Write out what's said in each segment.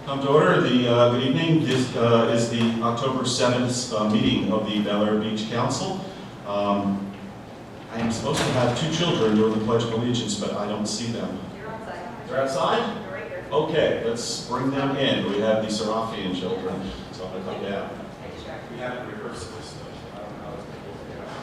Come to order. Good evening. This is the October 7th meeting of the Bel Air Beach Council. I am supposed to have two children doing the Pledge of Allegiance, but I don't see them. You're outside. They're outside? They're right here. Okay, let's bring them in. We have the Serafian children, so I'm going to come down. I distracted We haven't rehearsed this, so I don't know how it's going to work out.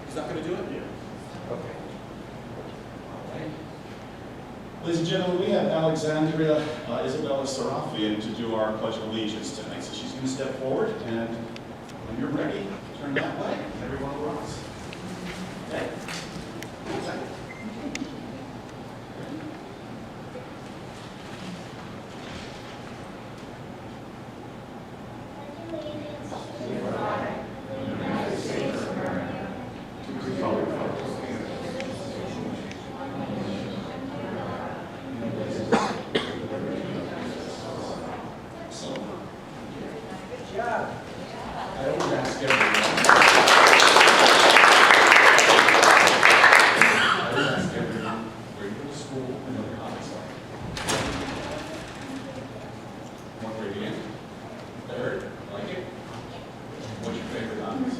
He's not going to do it? Yeah. Okay. Ladies and gentlemen, we have Alexandria Isabella Serafian to do our Pledge of Allegiance tonight. So she's going to step forward, and when you're ready, turn that way. Everyone will rise. Okay. I always ask everyone. Where you go to school and what your hobbies are. One grade again. Third, like it? What's your favorite hobbies?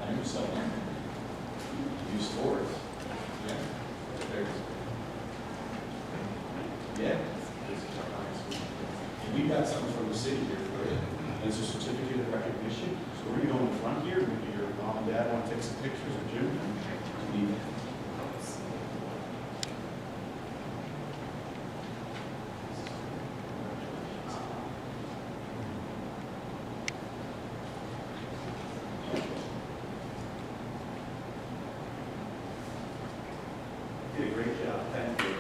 I knew something. You do sports. Yeah. What's your favorite sport? Yeah. We've got something from the city here for you. It's a certificate of recognition. So we're going to go in the front here. Maybe your mom and dad want to take some pictures of June. You did a great job. Thank you.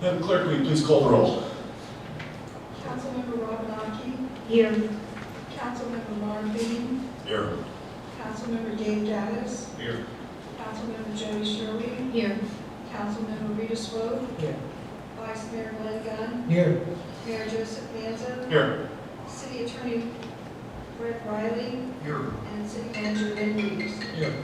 Madam Clerk, will you please call the roll? Councilmember Rob Mackey, Here. Councilmember Lauren Bean, Here. Councilmember Dave Gaddis, Here. Councilmember Jody Shirley, Here. Councilmember Rita Swope, Here. Vice Mayor Glenn Gunn, Here. Mayor Joseph Manzo, Here. City Attorney Brett Riley, Here. and City Manager Lynn Reeves. Here.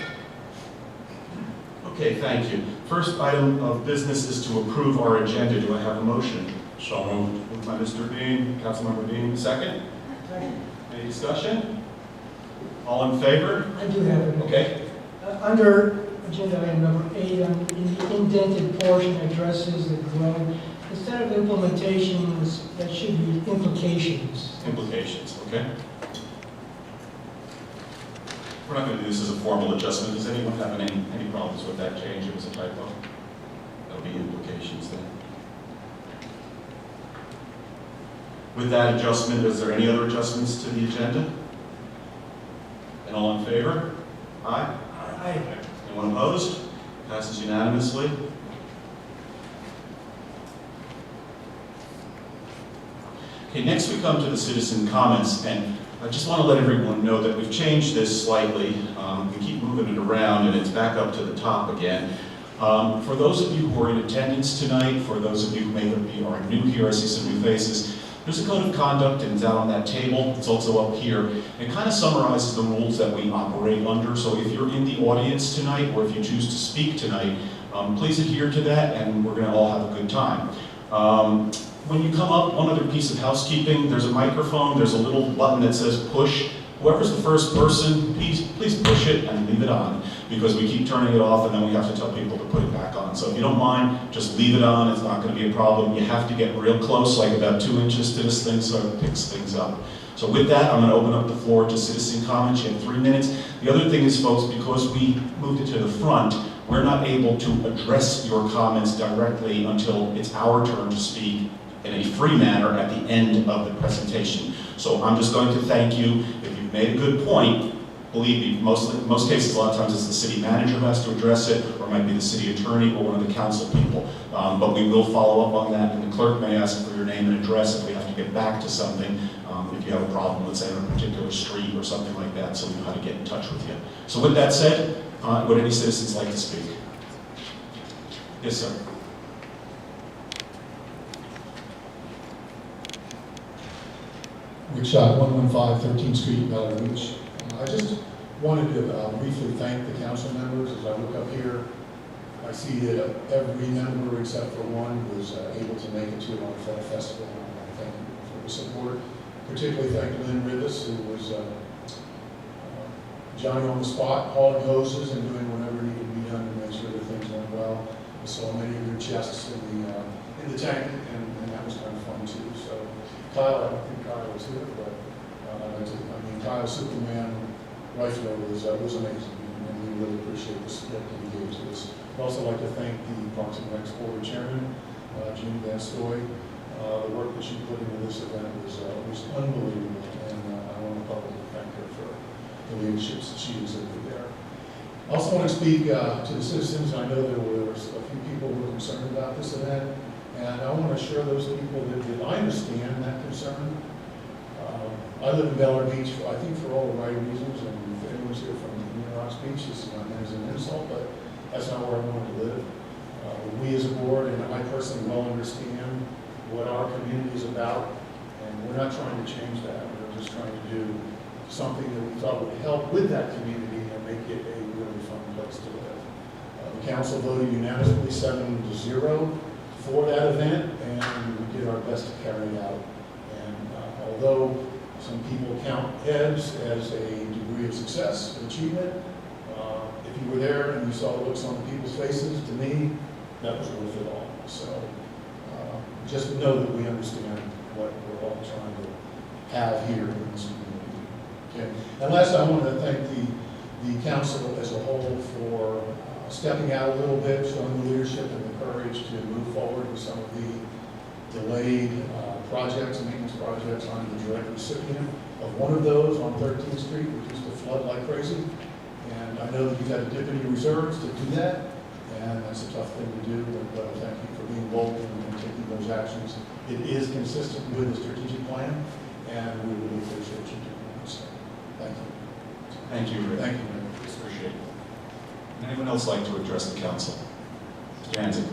Okay, thank you. First item of business is to approve our agenda. Do I have a motion? So moved. Moved by Mr. Bean. Councilmember Bean, second. Any discussion? All in favor? I do have it. Okay. Under agenda item number 8, in the indented portion addresses the dwelling. Instead of implementations, that should be implications. Implications, okay? We're not going to do this as a formal adjustment. Does anyone have any problems with that change? It was a typo. That'll be implications then. With that adjustment, is there any other adjustments to the agenda? And all in favor? Aye? Aye. Anyone opposed? Passes unanimously. Okay, next we come to the citizen comments, and I just want to let everyone know that we've changed this slightly. We keep moving it around, and it's back up to the top again. For those of you who are in attendance tonight, for those of you who may be are new here, I see some new faces. There's a code of conduct, and it's out on that table. It's also up here. It kind of summarizes the rules that we operate under. So if you're in the audience tonight, or if you choose to speak tonight, please adhere to that, and we're going to all have a good time. When you come up, one other piece of housekeeping, there's a microphone, there's a little button that says push. Whoever's the first person, please push it and leave it on, because we keep turning it off and then we have to tell people to put it back on. So if you don't mind, just leave it on. It's not going to be a problem. You have to get real close, like about 2 inches to this thing, so it picks things up. So with that, I'm going to open up the floor to citizen comments. You have 3 minutes. The other thing is, folks, because we moved it to the front, we're not able to address your comments directly until it's our turn to speak in a free manner at the end of the presentation. So I'm just going to thank you. If you've made a good point, believe me, most cases, a lot of times it's the city manager who has to address it, or it might be the city attorney or one of the council people. But we will follow up on that, and the clerk may ask for your name and address if we have to get back to something, if you have a problem, let's say on a particular street or something like that, so we know how to get in touch with you. So with that said, would any citizens like to speak? Yes, sir. Rick Schott, 115 13th Street, Valley Beach. I just wanted to briefly thank the council members. As I look up here, I see that every member except for one was able to make it to the Fall Festival. I want to thank you for the support. Particularly thank Lynn Rivas, who was Johnny on the spot, hauling hoses and doing whatever needed to be done to make sure that things went well. I saw many of your chests in the tank, and that was kind of fun too. So Kyle, I don't think Kyle was here, but Kyle Superman Rifler was amazing, and we really appreciate the support that he gave to us. I'd also like to thank the Parks and Rec Board Chairman, Jeannie Van Stoy. The work that she put into this event was unbelievable, and I want to publicly thank her for the leadership that she exhibited there. I also want to speak to the citizens. I know there was a few people who were concerned about this event, and I want to assure those people that I understand that concern. I live in Bel-Air Beach, I think for all the right reasons, and if anyone's here from Union Rocks Beach, this is not meant as an insult, but that's not where I want to live. We as a board, and I personally well understand what our community is about, and we're not trying to change that. We're just trying to do something that we thought would help with that community and make it a really fun place to live. The council voted unanimously 7-0 for that event, and we did our best to carry it out. And although some people count heads as a degree of success and achievement, if you were there and you saw the looks on the people's faces, to me, that was worth it all. So just know that we understand what we're all trying to have here in this community. Okay. And last, I want to thank the council as a whole for stepping out a little bit, showing the leadership and the courage to move forward with some of the delayed projects, maintenance projects. I'm the direct recipient of one of those on 13th Street, which used to flood like crazy. And I know that you've had to dip into your reserves to do that, and that's a tough thing to do, but thank you for being bold and taking those actions. It is consistent with the strategic plan, and we really appreciate you doing that. So, thank you. Thank you, Rick. Thank you, Mayor. Appreciate it. Anyone else like to address the council? Mr. Hanson.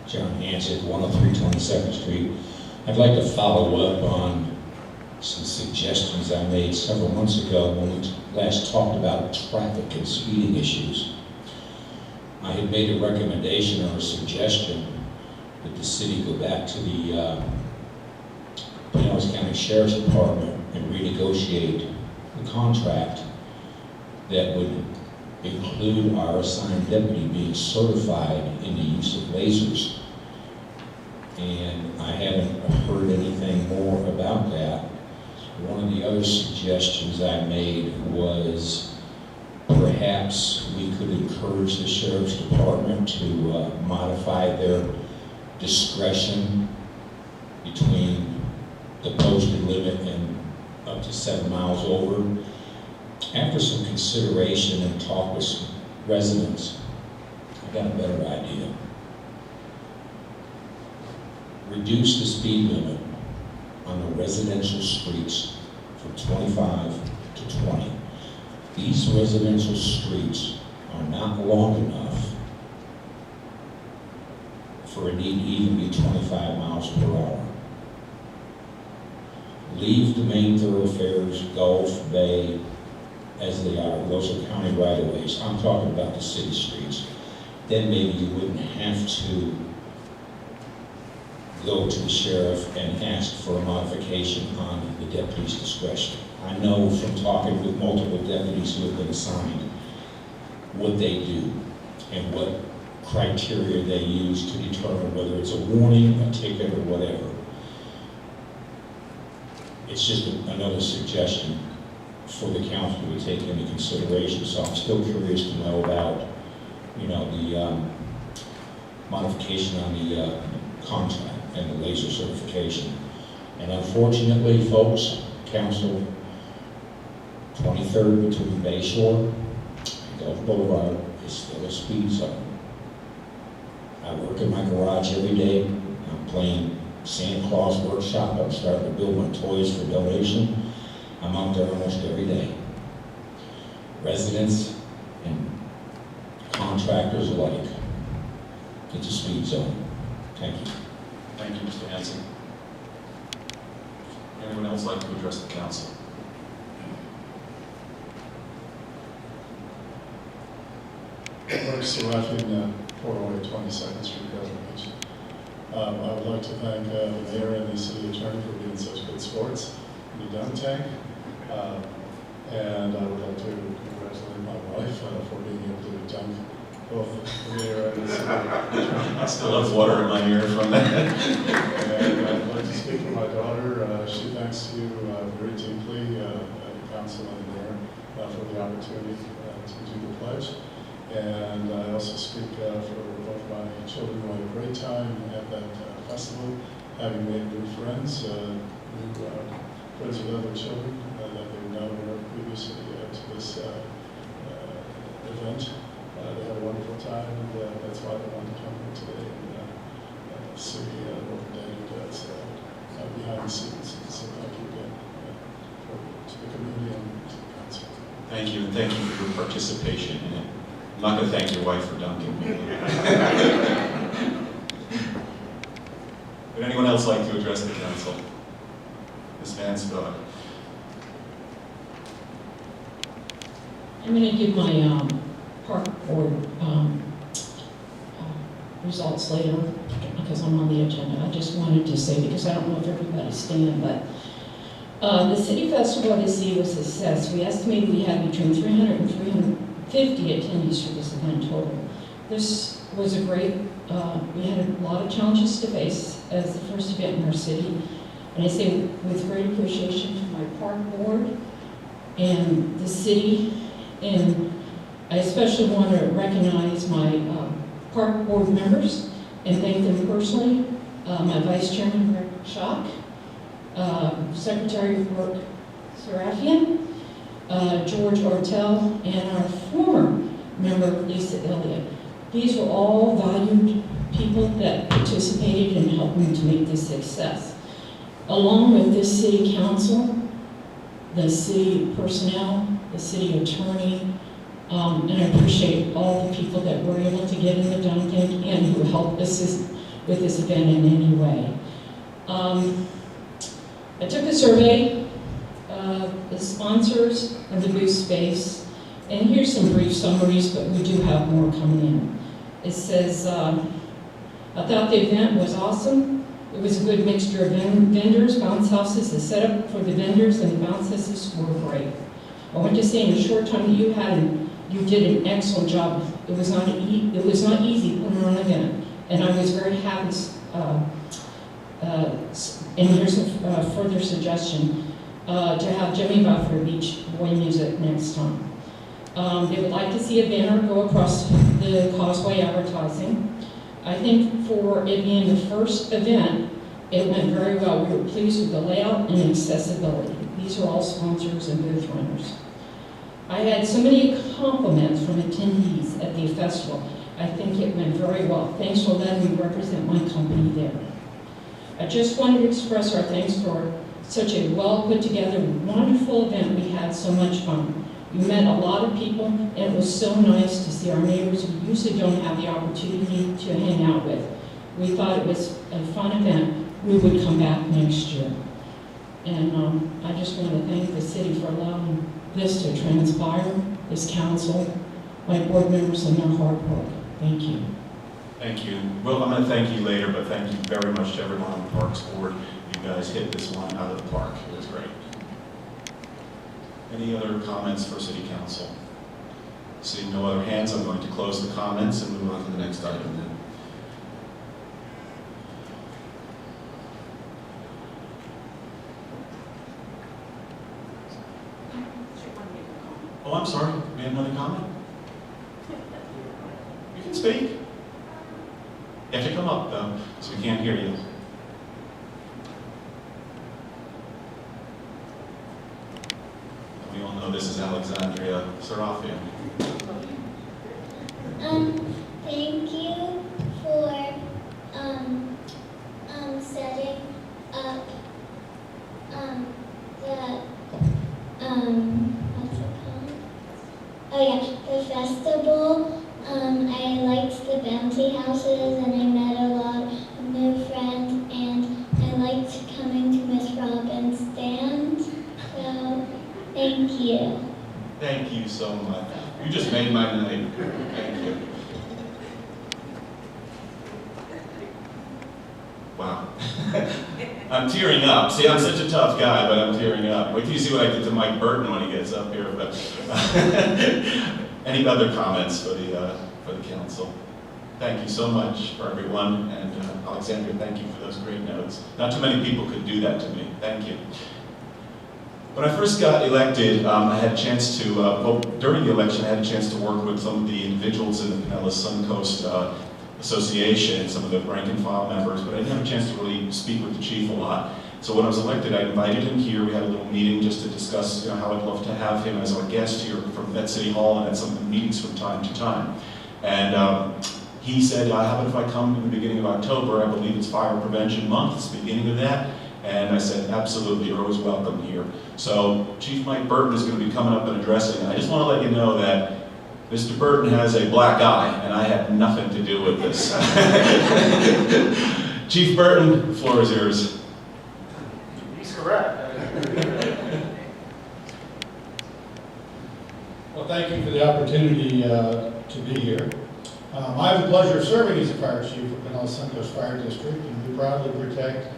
John Hanson, 103 22nd Street. I'd like to follow up on some suggestions I made several months ago when we last talked about traffic and speeding issues. I had made a recommendation or a suggestion that the city go back to the Pinellas County Sheriff's Department and renegotiate the contract that would include our assigned deputy being certified in the use of lasers. And I haven't heard anything more about that. One of the other suggestions I made was perhaps we could encourage the Sheriff's Department to modify their discretion between the posted limit and up to 7 miles over. After some consideration and talk with some residents, I got a better idea. Reduce the speed limit on the residential streets from 25 to 20. These residential streets are not long enough for a need to even be 25 miles per hour. Leave the main thoroughfares, Gulf, Bay, as they are. Those are county right-of-ways. I'm talking about the city streets. Then maybe you wouldn't have to go to the sheriff and ask for a modification on the deputy's discretion. I know from talking with multiple deputies who have been assigned what they do and what criteria they use to determine whether it's a warning, a ticket, or whatever. It's just another suggestion for the council to take into consideration. So I'm still curious to know about, you know, the modification on the contract and the laser certification. And unfortunately, folks, council, 23rd between Bay Shore and Gulf Boulevard is still a speed zone. I work in my garage every day. I'm playing Santa Claus workshop. I'm starting to build my toys for donation. I'm out there almost every day. Residents and contractors alike. It's a speed zone. Thank you. Thank you, Mr. Hanson. Anyone else like to address the council? Mark Serafian, 408 22nd Street, Pleasant Beach. I would like to thank the mayor and the city attorney for being such good sports in the dunk tank. And I would like to congratulate my wife for being able to dunk both the mayor and the city attorney. I still have water in my ear from that. And I'd like to speak for my daughter. She thanks you very deeply, the council and the mayor, for the opportunity to do the pledge. And I also speak for both my children who had a great time at that festival, having made new friends, new friends with other children that they've known previously to this event. They had a wonderful time, and that's why they wanted to come here today and see what the Daniel does behind the scenes. So thank you again to the community and to the council. Thank you, and thank you for your participation in it. I'm not going to thank your wife for dunking me. Would anyone else like to address the council? Ms. Vance, go ahead. I'm going to give my park board results later because I'm on the agenda. I just wanted to say, because I don't know if everybody's staying, but the City Festival this year was a success. We estimated we had between 300 and 350 attendees for this event total. This was a great, we had a lot of challenges to face as the first event in our city. And I say with great appreciation to my park board and the city, and I especially want to recognize my park board members and thank them personally. My Vice Chairman, Greg Schock, Secretary of Work, Serafian, George Ortel, and our former member, Lisa Elliott. These were all valued people that participated in helping to make this success. Along with this city council, the city personnel, the city attorney, and I appreciate all the people that were able to get in the dunk tank and who helped assist with this event in any way. I took a survey of the sponsors of the booth space, and here's some brief summaries, but we do have more coming in. It says, I thought the event was awesome. It was a good mixture of vendors, bounce houses. The setup for the vendors and the bounce houses were great. I want to say in the short time that you did an excellent job. It was not easy putting on an event, and I was very happy. And here's a further suggestion, to have Jimmy Buffer Beach Boy Music next time. They would like to see a banner go across the causeway advertising. I think for it being the first event, it went very well. We were pleased with the layout and accessibility. These are all sponsors and booth runners. I had so many compliments from attendees at the festival. I think it went very well. Thanks for letting me represent my company there. I just wanted to express our thanks for such a well put together, wonderful event. We had so much fun. We met a lot of people, and it was so nice to see our neighbors we usually don't have the opportunity to hang out with. We thought it was a fun event. We would come back next year. And I just want to thank the city for allowing this to transpire, this council, my board members, and their hard work. Thank you. Thank you. Well, I'm going to thank you later, but thank you very much to everyone on the Parks Board. You guys hit this one out of the park. It was great. Any other comments for City Council? Seeing no other hands, I'm going to close the comments and move on to the next item then. Oh, I'm sorry. We have another comment? You can speak. You have to come up, though, so we can't hear you. We all know this is Alexandria Serafian. Thank you for setting up what's it called? Oh yeah, the festival. I liked the bouncy houses and I met a lot of new friends and I liked coming to Miss Robin's stand. So thank you. Thank you so much. You just made my night. Thank you. Wow. I'm tearing up. See, I'm such a tough guy, but I'm tearing up. Wait till you see what I did to Mike Burton when he gets up here. But any other comments for the council? Thank you so much for everyone, and Alexandria, thank you for those great notes. Not too many people could do that to me. Thank you. When I first got elected, I had a chance to, during the election, I had a chance to work with some of the individuals in the Pinellas Suncoast Association, some of the rank and file members, but I didn't have a chance to really speak with the chief a lot. So when I was elected, I invited him here. We had a little meeting just to discuss how I'd love to have him as our guest here at City Hall and at some meetings from time to time. And he said, how about if I come in the beginning of October? I believe it's Fire Prevention Month. It's the beginning of that. And I said, absolutely, you're always welcome here. So Chief Mike Burton is going to be coming up and addressing. And I just want to let you know that Mr. Burton has a black eye, and I had nothing to do with this. Chief Burton, the floor is yours. He's correct. Well, thank you for the opportunity to be here. I have the pleasure of serving as a fire chief for Pinellas Suncoast Fire District, and we proudly protect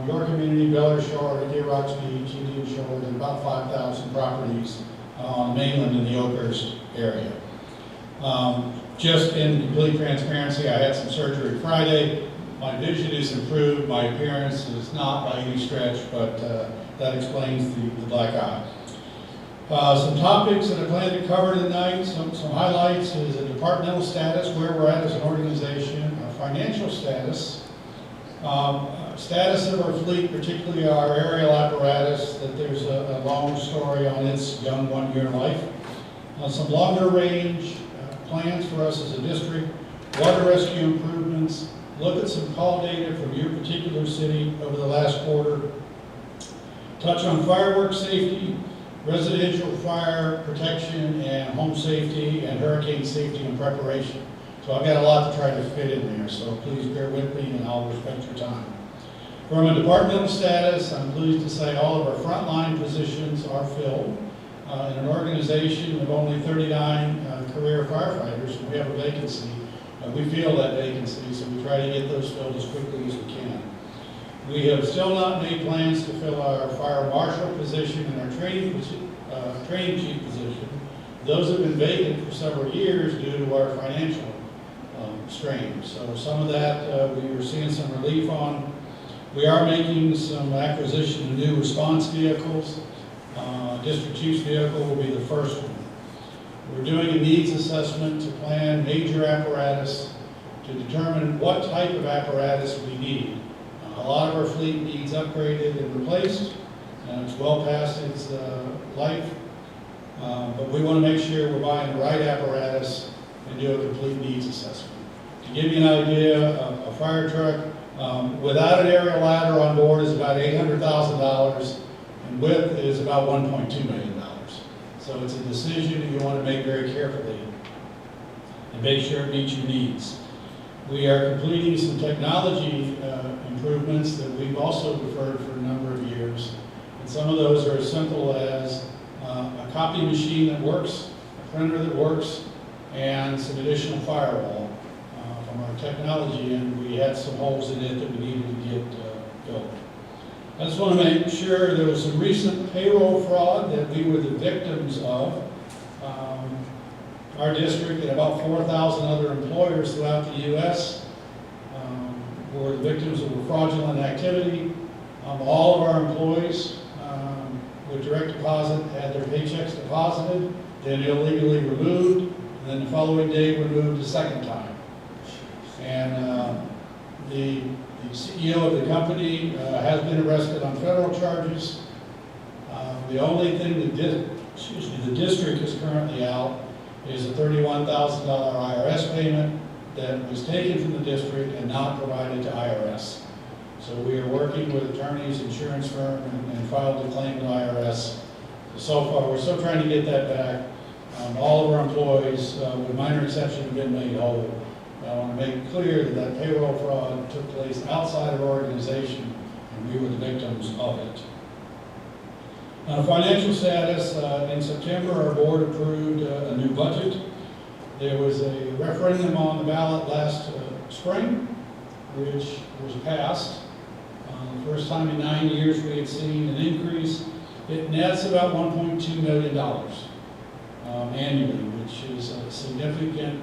your community, Bel Air Shore, India Rocks Beach, Indian Shores, and about 5,000 properties on the mainland in the Oakhurst area. Just in complete transparency, I had some surgery Friday. My vision is improved. My appearance is not by any stretch, but that explains the black eye. Some topics that I plan to cover tonight, some highlights is a departmental status, where we're at as an organization, our financial status, status of our fleet, particularly our aerial apparatus, that there's a long story on its young one-year life. Some longer range plans for us as a district, water rescue improvements, look at some call data from your particular city over the last quarter, touch on fireworks safety, residential fire protection and home safety, and hurricane safety and preparation. So I've got a lot to try to fit in there, so please bear with me and I'll respect your time. From a departmental status, I'm pleased to say all of our frontline positions are filled. In an organization of only 39 career firefighters, we have a vacancy. We feel that vacancy, so we try to get those filled as quickly as we can. We have still not made plans to fill our fire marshal position and our training chief position. Those have been vacant for several years due to our financial strain. So some of that we are seeing some relief on. We are making some acquisition of new response vehicles. District Chief's vehicle will be the first one. We're doing a needs assessment to plan major apparatus to determine what type of apparatus we need. A lot of our fleet needs upgraded and replaced, and it's well past its life. But we want to make sure we're buying the right apparatus and do a complete needs assessment. To give you an idea, a fire truck without an aerial ladder on board is about $800,000, and with it is about $1.2 million. So it's a decision that you want to make very carefully and make sure it meets your needs. We are completing some technology improvements that we've also deferred for a number of years. And some of those are as simple as a copy machine that works, a printer that works, and some additional firewall from our technology, and we had some holes in it that we needed to get filled. I just want to make sure there was some recent payroll fraud that we were the victims of. Our district and about 4,000 other employers throughout the U.S. Were the victims of fraudulent activity. All of our employees with direct deposit had their paychecks deposited, then illegally removed, and then the following day removed a second time. And the CEO of the company has been arrested on federal charges. The only thing the district is currently out is a $31,000 IRS payment that was taken from the district and not provided to IRS. So we are working with attorneys, insurance firm, and filed a claim to IRS. So far, we're still trying to get that back. All of our employees, with minor exception, have been made whole. I want to make clear that that payroll fraud took place outside of our organization, and we were the victims of it. On financial status, in September, our board approved a new budget. There was a referendum on the ballot last spring, which was passed. The first time in 9 years we had seen an increase. It nets about $1.2 million annually, which is a significant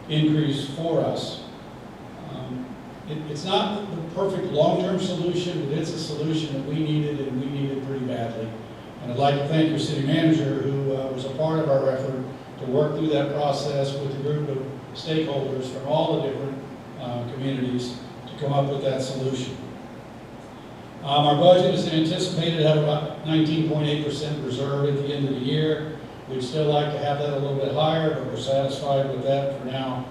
increase for us. It's not the perfect long-term solution, but it's a solution that we needed, and we needed pretty badly. And I'd like to thank your city manager, who was a part of our effort to work through that process with a group of stakeholders from all the different communities to come up with that solution. Our budget is anticipated to have about 19.8% reserve at the end of the year. We'd still like to have that a little bit higher, but we're satisfied with that for now.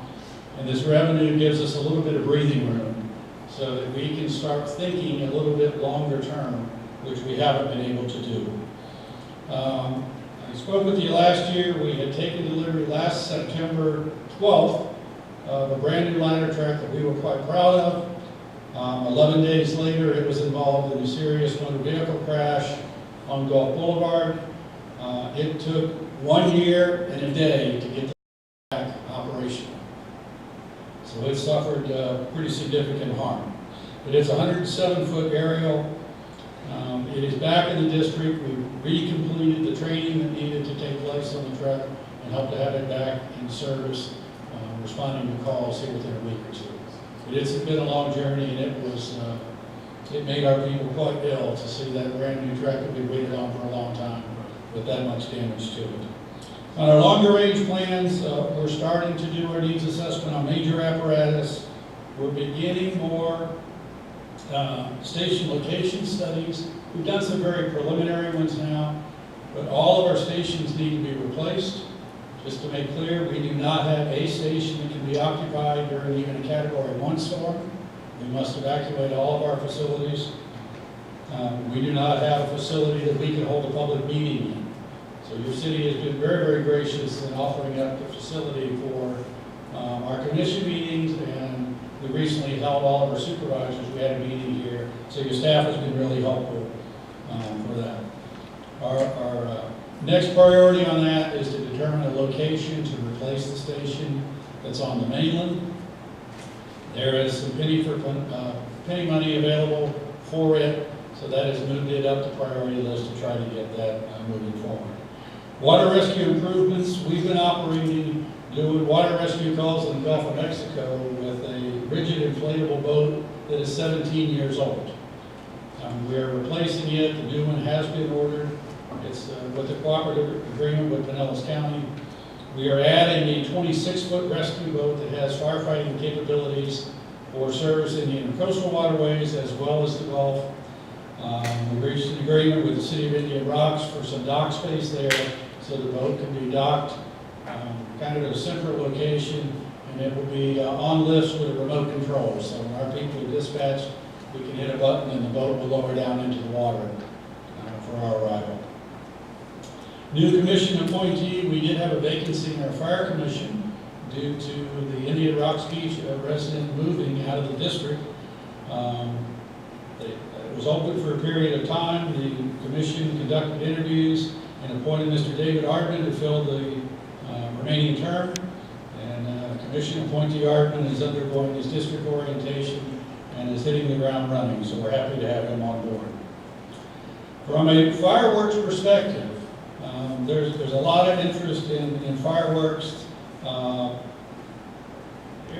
And this revenue gives us a little bit of breathing room so that we can start thinking a little bit longer term, which we haven't been able to do. I spoke with you last year. We had taken delivery last September 12th of a brand new ladder truck that we were quite proud of. 11 days later, it was involved in a serious motor vehicle crash on Gulf Boulevard. It took 1 year and a day to get the back operational. So it suffered pretty significant harm. But it's a 107-foot aerial. It is back in the district. We re-completed the training that needed to take place on the truck and hope to have it back in service, responding to calls here within a week or two. But it's been a long journey, and it made our people quite ill to see that brand new truck that we waited on for a long time with that much damage to it. On our longer range plans, we're starting to do our needs assessment on major apparatus. We're beginning more station location studies. We've done some very preliminary ones now, but all of our stations need to be replaced. Just to make clear, we do not have a station that can be occupied during even a Category 1 storm. We must evacuate all of our facilities. We do not have a facility that we can hold a public meeting in. So your city has been very, very gracious in offering up the facility for our commission meetings, and we recently held all of our supervisors. We had a meeting here, so your staff has been really helpful for that. Our next priority on that is to determine a location to replace the station that's on the mainland. There is some penny money available for it, so that has moved it up the priority list to try to get that moving forward. Water rescue improvements, we've been operating, doing water rescue calls in the Gulf of Mexico with a rigid inflatable boat that is 17 years old. We are replacing it. The new one has been ordered. It's with a cooperative agreement with Pinellas County. We are adding a 26-foot rescue boat that has firefighting capabilities for service in the intercoastal waterways as well as the Gulf. We reached an agreement with the City of Indian Rocks for some dock space there so the boat can be docked kind of at a central location, and it will be on lifts with a remote control. So when our people are dispatched, we can hit a button and the boat will lower down into the water for our arrival. New commission appointee, we did have a vacancy in our fire commission. due to the Indian Rocks Beach resident moving out of the district. It was open for a period of time. The commission conducted interviews and appointed Mr. David Ardman to fill the remaining term. And Commission appointee Ardman is undergoing his district orientation and is hitting the ground running, so we're happy to have him on board. From a fireworks perspective, there's a lot of interest in fireworks.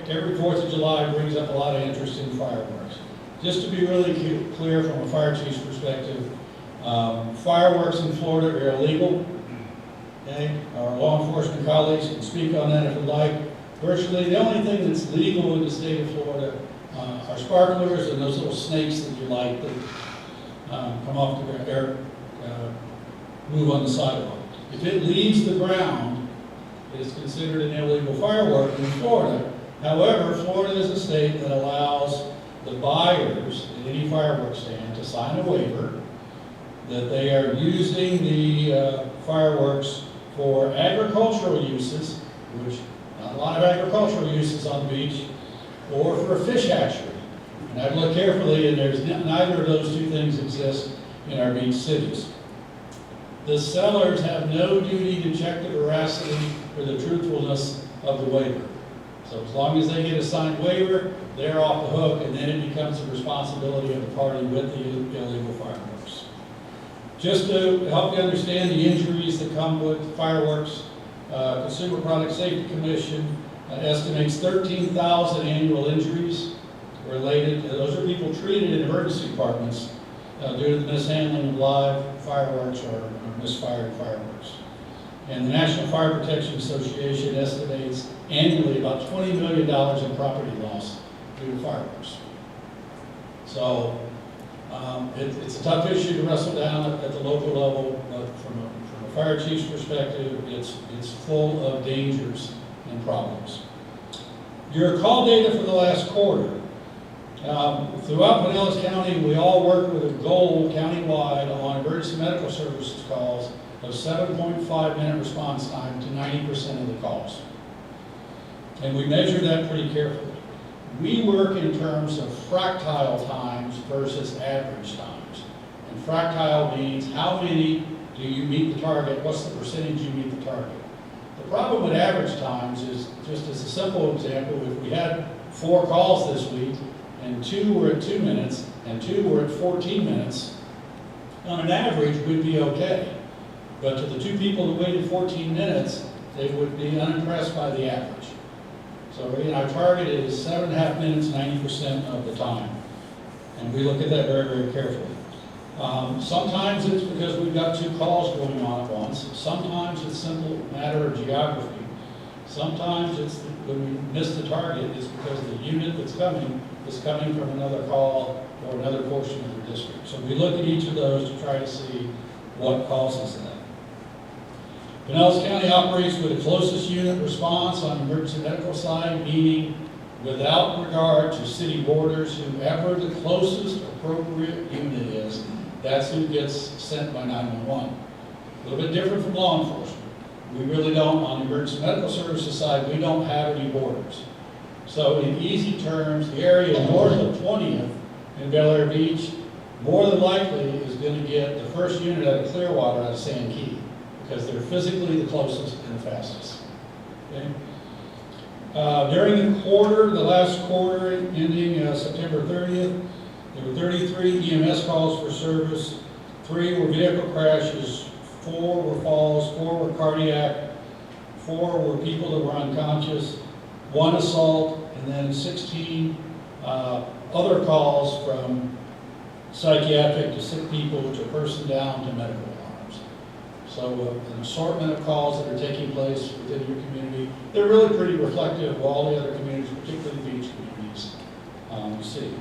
Every 4th of July brings up a lot of interest in fireworks. Just to be really clear from a fire chief's perspective, fireworks in Florida are illegal. Okay? Our law enforcement colleagues can speak on that if they'd like. Virtually the only thing that's legal in the state of Florida are sparklers and those little snakes that you like that come off the air, move on the sidewalk. If it leaves the ground, it is considered an illegal firework in Florida. However, Florida is a state that allows the buyers at any fireworks stand to sign a waiver that they are using the fireworks for agricultural uses, which not a lot of agricultural uses on the beach, or for a fish hatchery. And I've looked carefully, and there's neither of those two things exist in our beach cities. The sellers have no duty to check the veracity or the truthfulness of the waiver. So as long as they get a signed waiver, they're off the hook, and then it becomes the responsibility of the party with the illegal fireworks. Just to help you understand the injuries that come with fireworks, Consumer Product Safety Commission estimates 13,000 annual injuries related. Those are people treated in emergency departments due to the mishandling of live fireworks or misfired fireworks. And the National Fire Protection Association estimates annually about $20 million in property loss due to fireworks. So it's a tough issue to wrestle down at the local level, but from a fire chief's perspective, it's full of dangers and problems. Your call data for the last quarter. Throughout Pinellas County, we all work with a goal countywide on emergency medical services calls of 7.5 minute response time to 90% of the calls. And we measure that pretty carefully. We work in terms of fractile times versus average times. And fractile means how many do you meet the target, what's the percentage you meet the target. The problem with average times is, just as a simple example, if we had 4 calls this week, and 2 were at 2 minutes, and 2 were at 14 minutes, on an average, we'd be okay. But to the 2 people who waited 14 minutes, they would be unimpressed by the average. So again, our target is 7.5 minutes, 90% of the time. And we look at that very, very carefully. Sometimes it's because we've got 2 calls going on at once. Sometimes it's a simple matter of geography. Sometimes it's when we miss the target, it's because the unit that's coming is coming from another call or another portion of the district. So we look at each of those to try to see what causes that. Pinellas County operates with the closest unit response on the emergency medical side, meaning without regard to city borders, whoever the closest appropriate unit is, that's who gets sent by 911. A little bit different from law enforcement. We really don't, on the emergency medical services side, we don't have any borders. So in easy terms, the area north of 20th in Bel Air Beach, more than likely is going to get the first unit out of Clearwater out of Sand Key, because they're physically the closest and the fastest. Okay? During the quarter, the last quarter ending September 30th, there were 33 EMS calls for service, 3 were vehicle crashes, 4 were falls, 4 were cardiac, 4 were people that were unconscious, 1 assault, and then 16 other calls from psychiatric to sick people to person down to medical alarms. So an assortment of calls that are taking place within your community. They're really pretty reflective of all the other communities, particularly beach communities you see.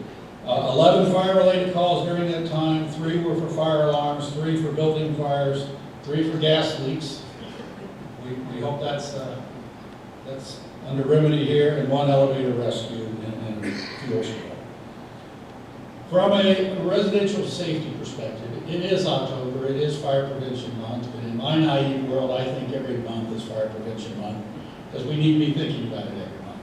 11 fire-related calls during that time. 3 were for fire alarms, 3 for building fires, 3 for gas leaks. We hope that's under remedy here, and 1 elevator rescue in fuel spill. From a residential safety perspective, it is October, it is Fire Prevention Month, but in my naive world, I think every month is Fire Prevention Month. because we need to be thinking about it every month.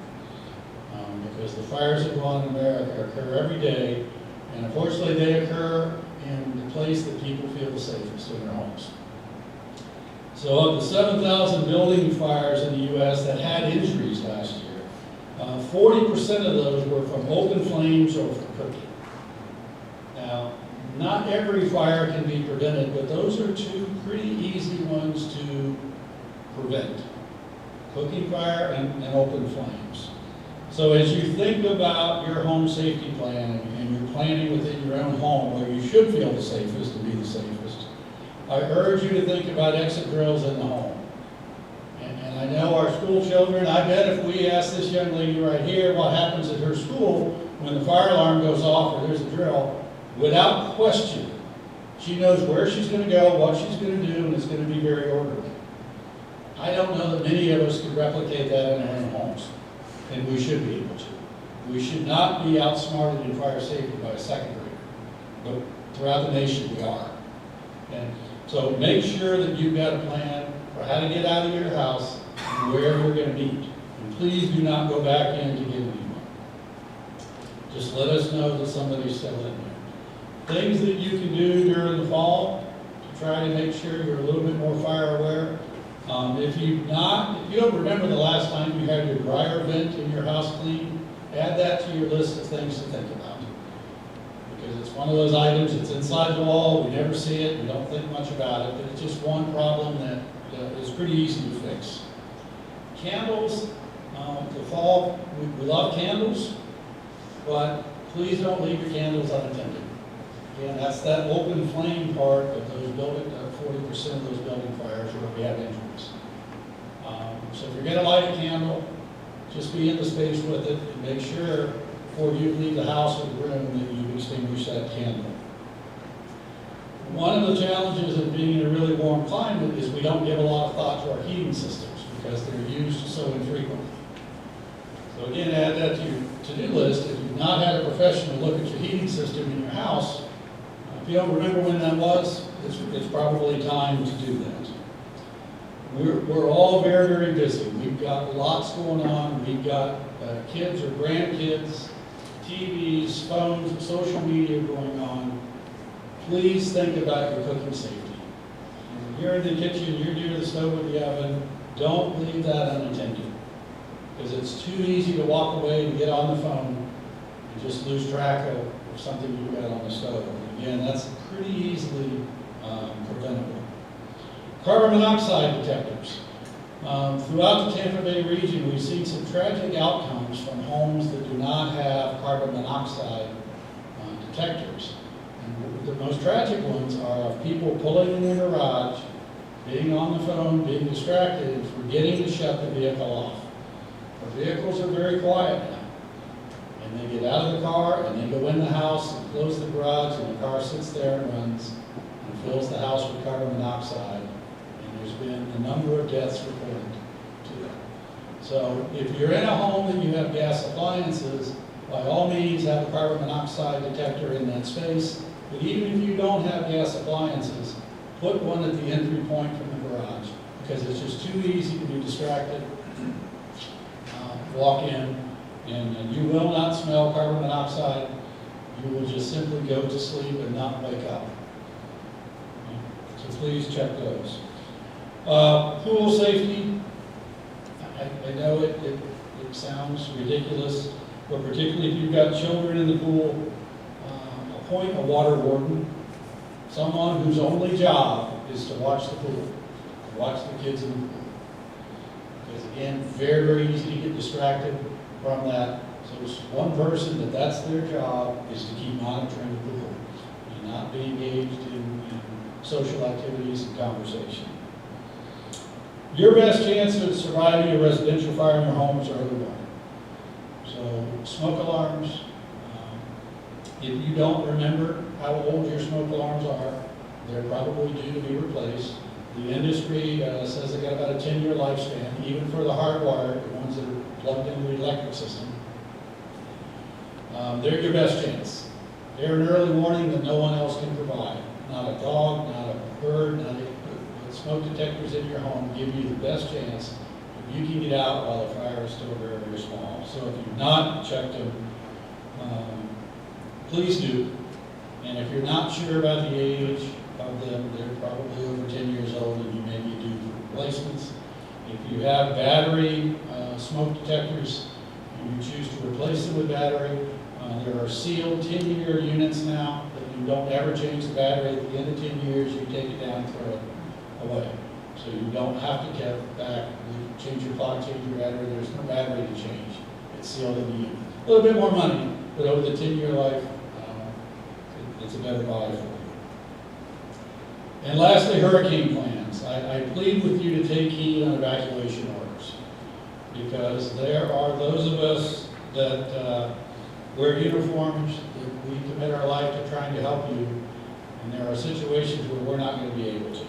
Because the fires that go on in America occur every day, and unfortunately they occur in the place that people feel the safest, in their homes. So of the 7,000 building fires in the U.S. that had injuries last year, 40% of those were from open flames or from cooking. Now, not every fire can be prevented, but those are two pretty easy ones to prevent. Cooking fire and open flames. So as you think about your home safety plan and you're planning within your own home where you should feel the safest to be the safest, I urge you to think about exit drills in the home. And I know our school children, I bet if we ask this young lady right here what happens at her school when the fire alarm goes off or there's a drill, without question, she knows where she's going to go, what she's going to do, and it's going to be very orderly. I don't know that many of us could replicate that in our own homes, and we should be able to. We should not be outsmarted in fire safety by a second grader, but throughout the nation we are. And so make sure that you've got a plan for how to get out of your house and where you're going to meet. And please do not go back in to get anyone. Just let us know that somebody's still in there. Things that you can do during the fall to try to make sure you're a little bit more fire aware. If you don't remember the last time you had your dryer vent in your house cleaned, add that to your list of things to think about. Because it's one of those items, it's inside the wall, we never see it, we don't think much about it, but it's just one problem that is pretty easy to fix. Candles, the fall, we love candles, but please don't leave your candles unattended. Again, that's that open flame part of those building, 40% of those building fires where we have injuries. So if you're going to light a candle, just be in the space with it and make sure before you leave the house or the room that you extinguish that candle. One of the challenges of being in a really warm climate is we don't give a lot of thought to our heating systems because they're used so infrequently. So again, add that to your to-do list. If you've not had a professional look at your heating system in your house, if you don't remember when that was, it's probably time to do that. We're all very, very busy. We've got lots going on. We've got kids or grandkids, TVs, phones, social media going on. Please think about your cooking safety. When you're in the kitchen, you're near the stove or the oven, don't leave that unattended. Because it's too easy to walk away and get on the phone and just lose track of something you've got on the stove. Again, that's pretty easily preventable. Carbon monoxide detectors. Throughout the Tampa Bay region, we've seen some tragic outcomes from homes that do not have carbon monoxide detectors. And the most tragic ones are of people pulling in their garage, being on the phone, being distracted, and forgetting to shut the vehicle off. The vehicles are very quiet now. And they get out of the car and they go in the house and close the garage and the car sits there and runs and fills the house with carbon monoxide. And there's been a number of deaths reported to that. So if you're in a home that you have gas appliances, by all means have a carbon monoxide detector in that space. But even if you don't have gas appliances, put one at the entry point from the garage because it's just too easy to be distracted. Walk in, and you will not smell carbon monoxide. You will just simply go to sleep and not wake up. So please check those. Pool safety. I know it sounds ridiculous, but particularly if you've got children in the pool, appoint a water warden, someone whose only job is to watch the pool, watch the kids in the pool. Because again, very, very easy to get distracted from that. So it's one person that's their job is to keep monitoring the pool and not be engaged in social activities and conversation. Your best chance of surviving a residential fire in your home is early warning. So smoke alarms. If you don't remember how old your smoke alarms are, they're probably due to be replaced. The industry says they got about a 10-year lifespan, even for the hardwired, the ones that are plugged into the electric system. They're your best chance. They're an early warning that no one else can provide. Not a dog, not a bird, not a, smoke detectors in your home give you the best chance to you can get out while the fire is still very, very small. So if you've not checked them, please do. And if you're not sure about the age of them, they're probably over 10 years old and you may be due for replacements. If you have battery smoke detectors, and you choose to replace them with battery, there are sealed 10-year units now that you don't ever change the battery. At the end of 10 years, you take it down and throw it away. So you don't have to get back, you change your clock, change your battery, there's no battery to change. It's sealed in the unit. A little bit more money, but over the 10-year life, it's a better buy for you. And lastly, hurricane plans. I plead with you to take heed on evacuation orders, because there are those of us that wear uniforms, that we commit our life to trying to help you, and there are situations where we're not going to be able to.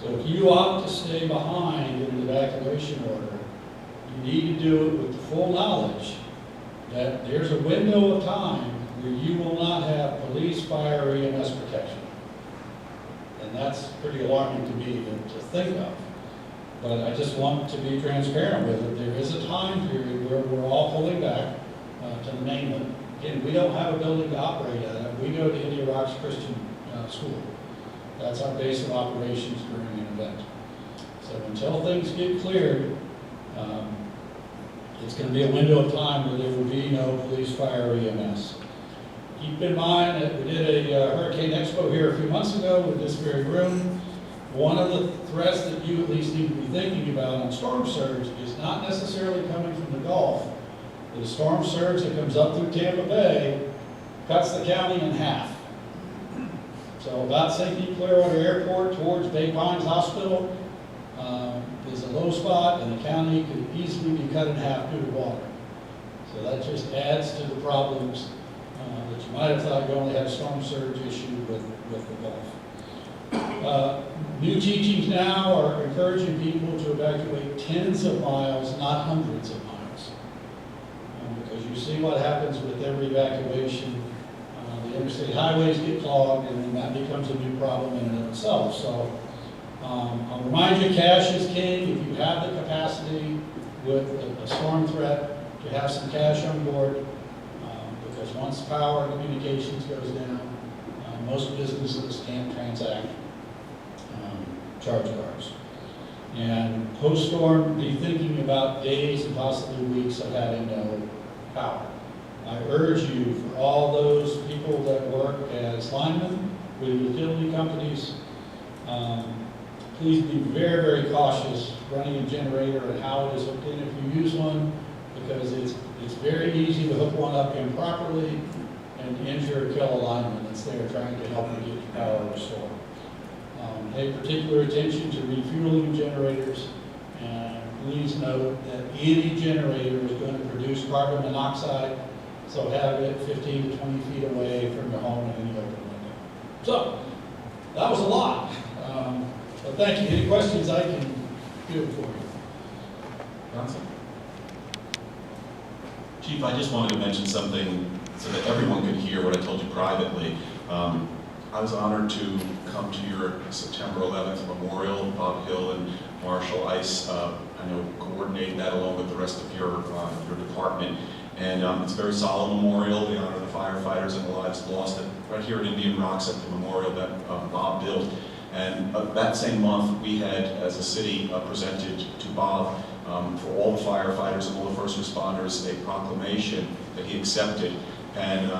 So if you opt to stay behind in an evacuation order, you need to do it with the full knowledge that there's a window of time where you will not have police, fire, or EMS protection. And that's pretty alarming to me to think of. But I just want to be transparent with it. There is a time period where we're all pulling back to the mainland. Again, we don't have a building to operate at. We go to India Rocks Christian School. That's our base of operations during an event. So until things get cleared, it's going to be a window of time where there will be no police, fire, or EMS. Keep in mind that we did a Hurricane Expo here a few months ago with this very room. One of the threats that you at least need to be thinking about on storm surge is not necessarily coming from the Gulf. The storm surge that comes up through Tampa Bay cuts the county in half. So about St. Pete Clearwater Airport towards Bay Pines Hospital is a low spot, and the county could easily be cut in half due to water. So that just adds to the problems that you might have thought you only had a storm surge issue with the Gulf. New teachings now are encouraging people to evacuate tens of miles, not hundreds of miles. Because you see what happens with every evacuation. The interstate highways get clogged, and then that becomes a new problem in and of itself. So I'll remind you, cash is king. If you have the capacity with a storm threat to have some cash on board, because once power and communications goes down, most businesses can't transact charge cards. And post-storm, be thinking about days and possibly weeks of having no power. I urge you, for all those people that work as linemen with utility companies, please be very, very cautious running a generator and how it is hooked in if you use one, because it's very easy to hook one up improperly and injure or kill a lineman that's there trying to help you get your power restored. Pay particular attention to refueling generators, and please note that any generator is going to produce carbon monoxide, so have it 15 to 20 feet away from your home in any open window. So, that was a lot, but thank you. Any questions I can do for you? Johnson? Chief, I just wanted to mention something so that everyone could hear what I told you privately. I was honored to come to your September 11th memorial. Bob Hill and Marshall Ice, I know, coordinated that along with the rest of your department. And it's a very solemn memorial. They honor the firefighters and the lives lost right here at Indian Rocks at the memorial that Bob built. And that same month, we had, as a city, presented to Bob for all the firefighters and all the first responders a proclamation that he accepted. And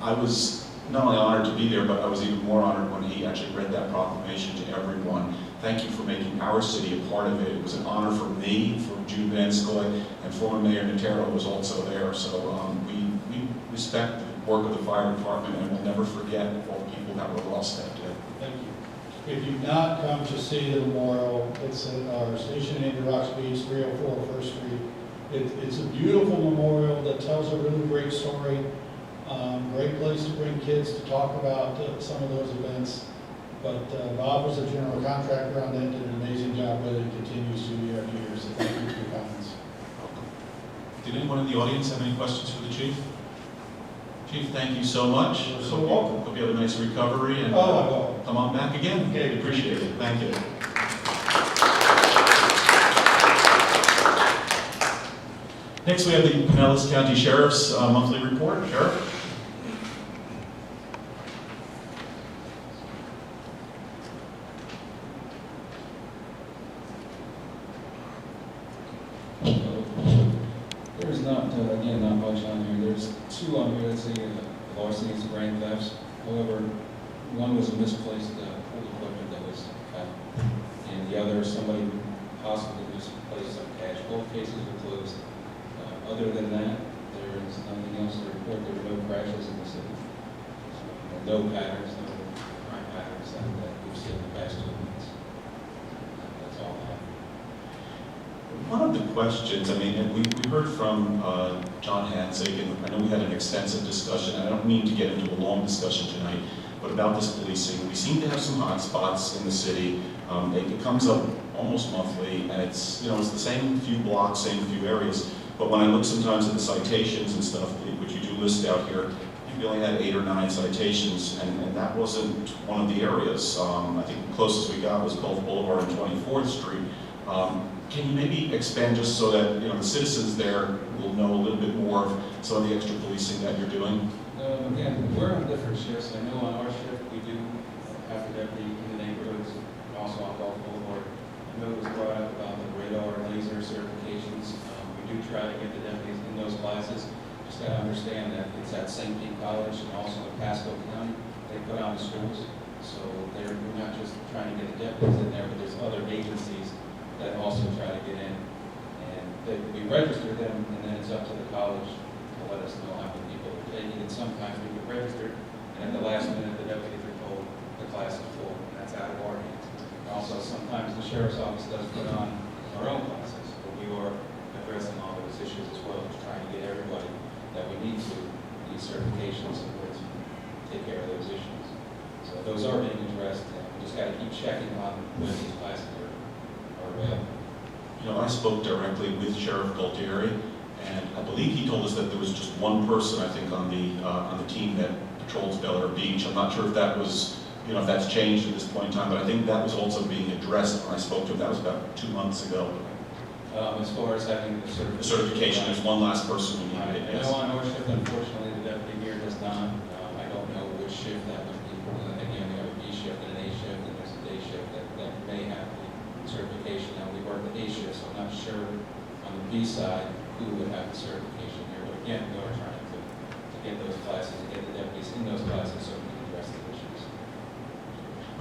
I was not only honored to be there, but I was even more honored when he actually read that proclamation to everyone. Thank you for making our city a part of it. It was an honor for me, for Jude Van Scoy, and former Mayor Notero was also there. So we respect the work of the fire department, and we'll never forget all the people that were lost that day. Thank you. If you've not come to see the memorial, it's at our station in Indian Rocks Beach, 304 First Street. It's a beautiful memorial that tells a really great story. Great place to bring kids to talk about some of those events. But Bob was a general contractor on that, did an amazing job with it, and continues to year after year. So thank you for your comments. Did anyone in the audience have any questions for the chief? Chief, thank you so much. You're so welcome. Hope you have a nice recovery, and Oh, I will. come on back again. Okay, Appreciate it. Thank you. Next, we have the Pinellas County Sheriff's monthly report. Sheriff? There's not, again, not much on here. There's two on here that say larcenies and grand thefts. However, one was a misplaced pool equipment that was found, and the other, somebody possibly misplaced some cash. Both cases were closed. Other than that, there is nothing else to report. There were no crashes in the city. No patterns, no crime patterns that we've seen in the past 2 months. That's all I have. One of the questions, I mean, and we heard from John Hanzig, and I know we had an extensive discussion. I don't mean to get into a long discussion tonight, but about this policing. We seem to have some hot spots in the city. It comes up almost monthly, and it's, you know, it's the same few blocks, same few areas. But when I look sometimes at the citations and stuff, which you do list out here, we only had 8 or 9 citations, and that wasn't one of the areas. I think the closest we got was Gulf Boulevard and 24th Street. Can you maybe expand just so that, you know, the citizens there will know a little bit more of some of the extra policing that you're doing? Again, we're on different shifts. I know on our shift we do have a deputy in the neighborhoods, and also on Gulf Boulevard. I know it was brought up about the radar and laser certifications. We do try to get the deputies in those classes. Just got to understand that it's at St. Pete College and also in Pasco County. They put on the schools, so we're not just trying to get the deputies in there, but there's other agencies that also try to get in. And we register them, and then it's up to the college to let us know how many people are taking it. Sometimes we get registered, and at the last minute, the deputies are told the class is full, and that's out of our hands. Also, sometimes the sheriff's office does put on our own classes, but we are addressing all those issues as well, just trying to get everybody that we need to, these certifications in order to take care of those issues. So those are being addressed, and we just got to keep checking on when these classes are available. You know, I spoke directly with Sheriff Galtieri, and I believe he told us that there was just one person, I think, on the team that patrols Bel Air Beach. I'm not sure if that was, you know, if that's changed at this point in time, but I think that was also being addressed when I spoke to him. That was about 2 months ago. As far as having the The certification, there's one last person who needed it, I yes. know on our shift, unfortunately, the deputy here does not. I don't know which shift that would be. Again, we have a B shift and an A shift, and there's a day shift that may have the certification. Now, we work the A shift, so I'm not sure on the B side who would have the certification here. But again, we are trying to get those classes, to get the deputies in those classes so we can address the issues.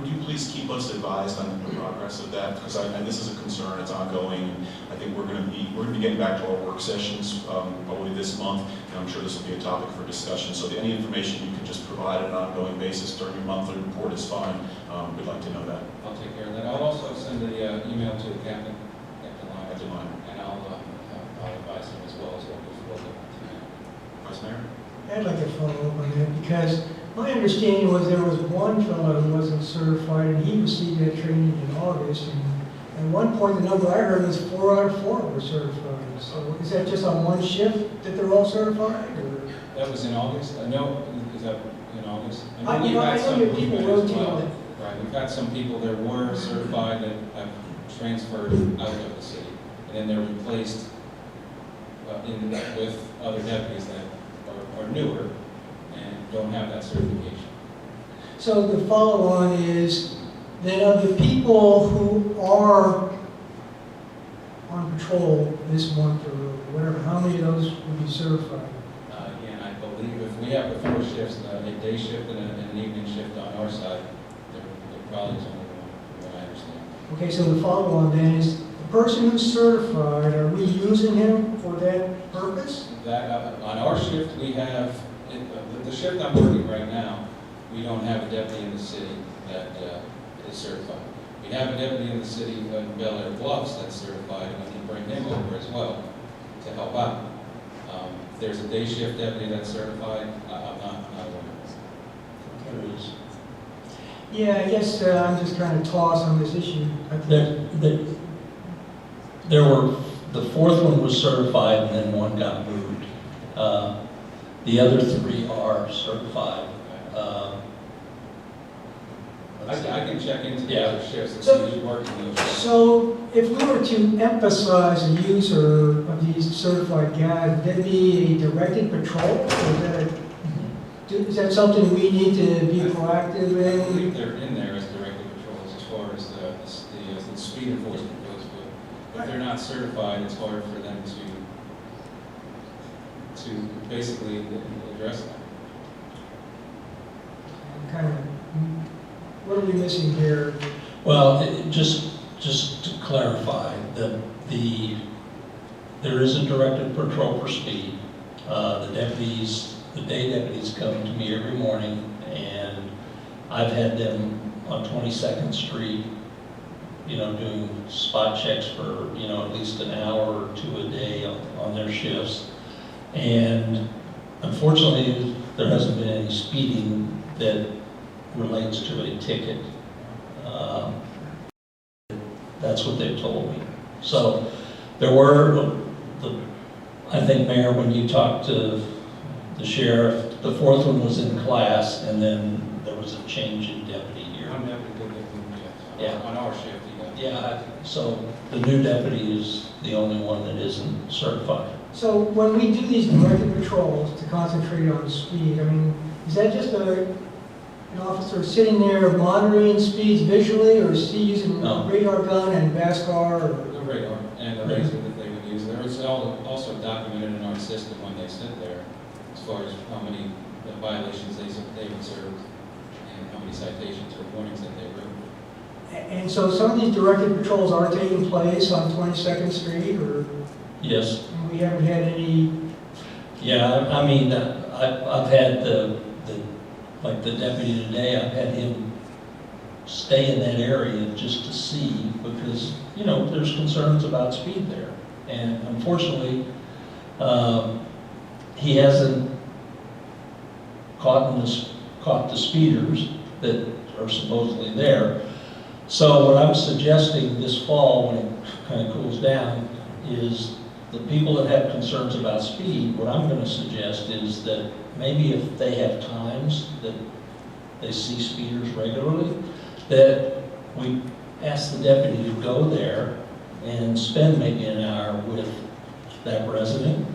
Would you please keep us advised on the progress of that? Because this is a concern, it's ongoing, and I think we're going to be getting back to our work sessions probably this month, and I'm sure this will be a topic for discussion. So any information you can just provide on an ongoing basis during your monthly report is fine. We'd like to know that. I'll take care of that. I'll also send an email to the captain, Captain Lyon. and I'll advise him as well as what we've spoken tonight. Vice Mayor? I'd like to follow up on that, because my understanding was there was one fellow who wasn't certified, and he received that training in August, and at one point, the number I heard was 4 out of 4 were certified. So is that just on one shift that they're all certified, or? That was in August? No, is that in August? I we've had know some your people as rotate well. that. Right, we've had some people that were certified that have transferred out of the city, and then they're replaced with other deputies that are newer and don't have that certification. So the follow-on is that of the people who are on patrol this month or whatever, how many of those would be certified? Again, I believe if we have the 4 shifts, a day shift and an evening shift on our side, there probably is only one, from what I understand. Okay, so the follow-on then is, the person who's certified, are we using him for that purpose? That, on our shift, we have, the shift I'm working right now, we don't have a deputy in the city that is certified. We have a deputy in the city in Bel Air Bluffs that's certified, and we can bring him over as well to help out. If there's a day shift deputy that's certified, I'm not aware. Yeah, I guess I'm just trying to toss on this issue. I think There were, the 4th one was certified and then 1 got moved. The other 3 are certified. I can check into the Yeah. other shifts and So- see who's working those shifts. So if we were to emphasize the use of these certified guides, would that be a directed patrol? Or is that something we need to be proactive I in? believe they're in there as directed patrols as far as the speed enforcement goes, but if they're not certified, it's hard for them to basically address that. Kind of, what are we missing here? Well, just to clarify, there is a directed patrol for speed. The day deputies come to me every morning, and I've had them on 22nd Street, doing spot checks for, at least an hour or two a day on their shifts. And unfortunately, there hasn't been any speeding that relates to a ticket. That's what they've told me. So there were, I think, Mayor, when you talked to the sheriff, the fourth one was in class, and then there was a change in deputy here. One deputy did get moved, yes. Yeah. On our shift, he got. Yeah, so the new deputy is the only one that isn't certified. So when we do these directed patrols to concentrate on speed, I mean, is that just an officer sitting there monitoring speeds visually, or is he using No. radar gun and VASCAR? Or? The radar and the laser that they would use. There is also documented in our system when they sit there, as far as how many violations they observed and how many citations or warnings that they wrote. And so some of these directed patrols are taking place on 22nd Street, or Yes. we haven't had any? Yeah, I mean, I've had like the deputy today, I've had him stay in that area just to see, because, there's concerns about speed there. And unfortunately, he hasn't caught the speeders that are supposedly there. So what I'm suggesting this fall, when it kind of cools down, is the people that have concerns about speed, what I'm going to suggest is that maybe if they have times that they see speeders regularly, that we ask the deputy to go there and spend maybe an hour with that resident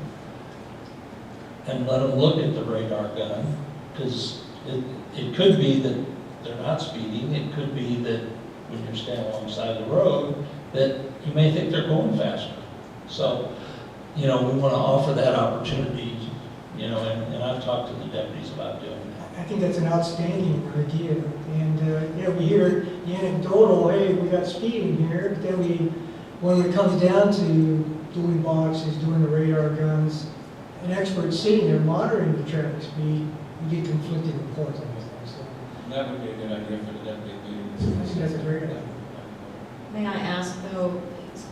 and let them look at the radar gun, because it could be that they're not speeding. It could be that when you're standing alongside the road, that you may think they're going faster. So, we want to offer that opportunity, and I've talked to the deputies about doing that. I think that's an outstanding idea. And, we hear the anecdotal, hey, we got speeding here, but then when it comes down to doing boxes, doing the radar guns, an expert sitting there monitoring the traffic speed, you get conflicting reports on this thing. So That would be a good idea for the deputy I think that's a great idea. May I ask though,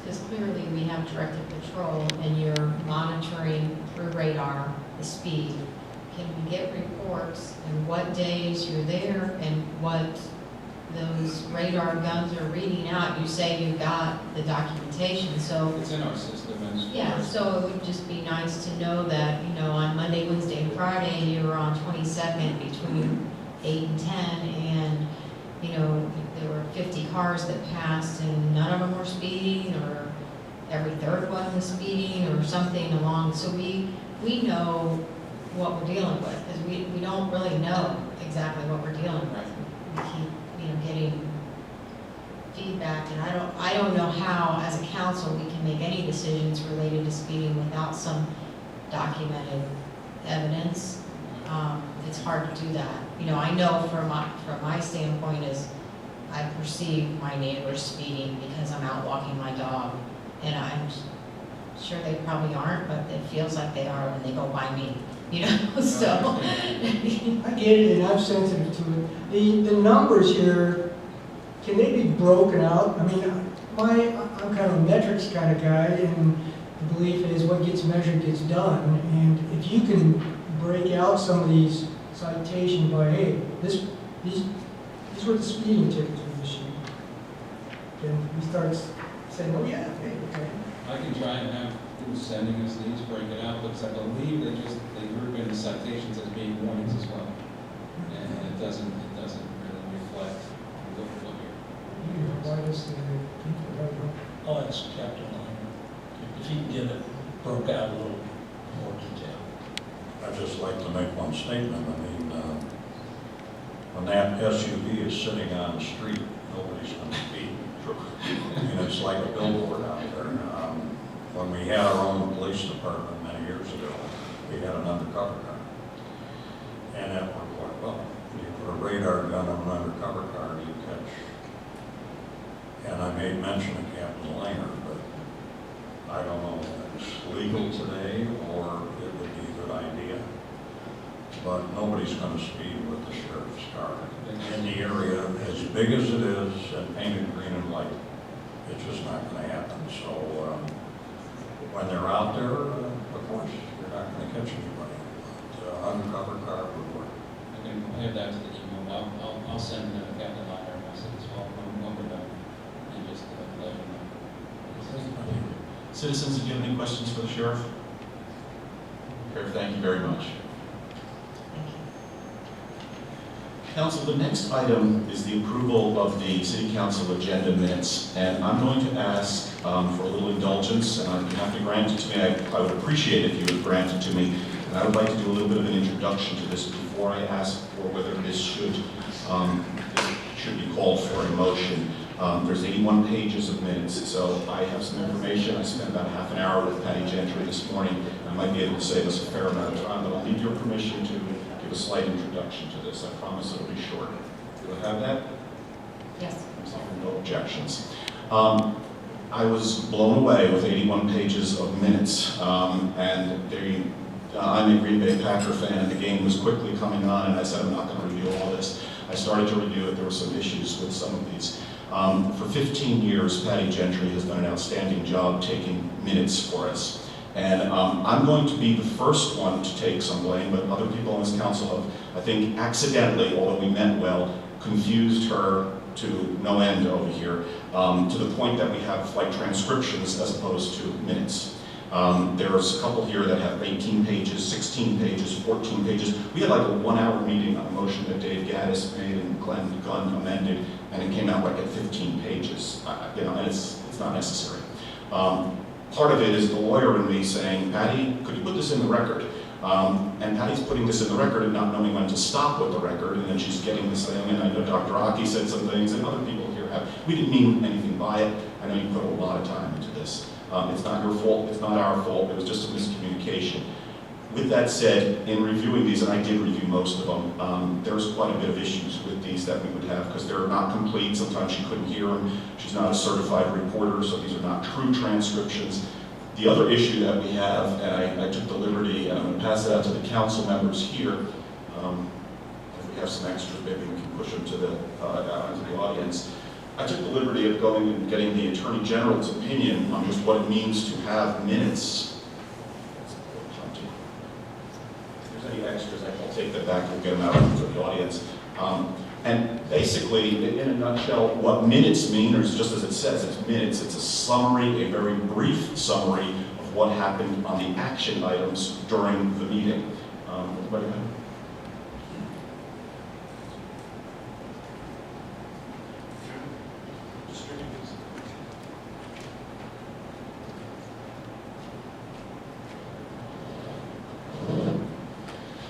because clearly we have directed patrol and you're monitoring through radar the speed. Can we get reports and what days you're there and what those radar guns are reading out? You say you got the documentation, so. It's in our system. And Yeah, so it would just be nice to know that, on Monday, Wednesday, and Friday, you were on 22nd between 8 and 10, and, there were 50 cars that passed, and none of them were speeding, or every third one was speeding, or something along. So we know what we're dealing with, because we don't really know exactly what we're dealing with. We keep, getting feedback, and I don't know how, as a council, we can make any decisions related to speeding without some documented evidence. It's hard to do that. I know from my standpoint is I perceive my neighbors speeding because I'm out walking my dog, and I'm sure they probably aren't, but it feels like they are when they go by me, so. I get it, and I'm sensitive to it. The numbers here, can they be broken out? I mean, I'm kind of a metrics kind of guy, and the belief is what gets measured gets done. And if you can break out some of these citations by, hey, these were the speeding tickets we issued, then we start saying, oh yeah, okay. I can try and have who's sending us these, break it out, because I believe they group in the citations as being warnings as well. And it doesn't really reflect what you're. You provide us the people, right? I'll ask Captain Liner if he can get it broke out a little more detail. I'd just like to make one statement. I mean, when that SUV is sitting on the street, nobody's going to speed through. I mean, it's like a billboard out there. When we had our own police department many years ago, we had an undercover car. And that worked quite well. You put a radar gun on an undercover car, you catch. And I made mention of Captain Langer, but I don't know if it's legal today or it would be a good idea. But nobody's going to speed with the sheriff's car in the area as big as it is and painted green and white. It's just not going to happen. So when they're out there, of course, you're not going to catch anybody. But undercover car would work. I can add that to the email. I'll send Captain Liner a message as well when we're done, and just let him know. Citizens, do you have any questions for the sheriff? Sheriff, thank you very much. Council, the next item is the approval of the City Council agenda minutes, and I'm going to ask for a little indulgence, and you have to grant it to me. I would appreciate it if you would grant it to me, and I would like to do a little bit of an introduction to this before I ask for whether this should be called for a motion. There's 81 pages of minutes, so I have some information. I spent about half an hour with Patty Gentry this morning, and I might be able to save us a fair amount of time, but I'll need your permission to give a slight introduction to this. I promise it'll be short. Do I have that? Yes. No objections. I was blown away with 81 pages of minutes, and I'm a Green Bay Packer fan, and the game was quickly coming on, and I said, I'm not going to review all this. I started to review it. There were some issues with some of these. For 15 years, Patty Gentry has done an outstanding job taking minutes for us. And I'm going to be the first one to take some blame, but other people on this council have, I think, accidentally, although we meant well, confused her to no end over here, to the point that we have like transcriptions as opposed to minutes. There's a couple here that have 18 pages, 16 pages, 14 pages. We had like a 1-hour meeting on a motion that Dave Gaddis made and Glenn Gunn amended, and it came out like at 15 pages. And it's not necessary. Part of it is the lawyer in me saying, Patty, could you put this in the record? And Patty's putting this in the record and not knowing when to stop with the record, and then she's getting this thing, and I know Dr. Aki said some things, and other people here have. We didn't mean anything by it. I know you put a lot of time into this. It's not your fault, it's not our fault, it was just a miscommunication. With that said, in reviewing these, and I did review most of them, there's quite a bit of issues with these that we would have because they're not complete. Sometimes she couldn't hear them. She's not a certified reporter, so these are not true transcriptions. The other issue that we have, and I took the liberty, and I'm going to pass it out to the council members here. If we have some extras, maybe we can push them to out into the audience. I took the liberty of going and getting the Attorney General's opinion on just what it means to have minutes. Any extras, I'll take that back, we'll get them out for the audience. And basically, in a nutshell, what minutes mean, or just as it says, it's minutes. It's a summary, a very brief summary of what happened on the action items during the meeting. Everybody have?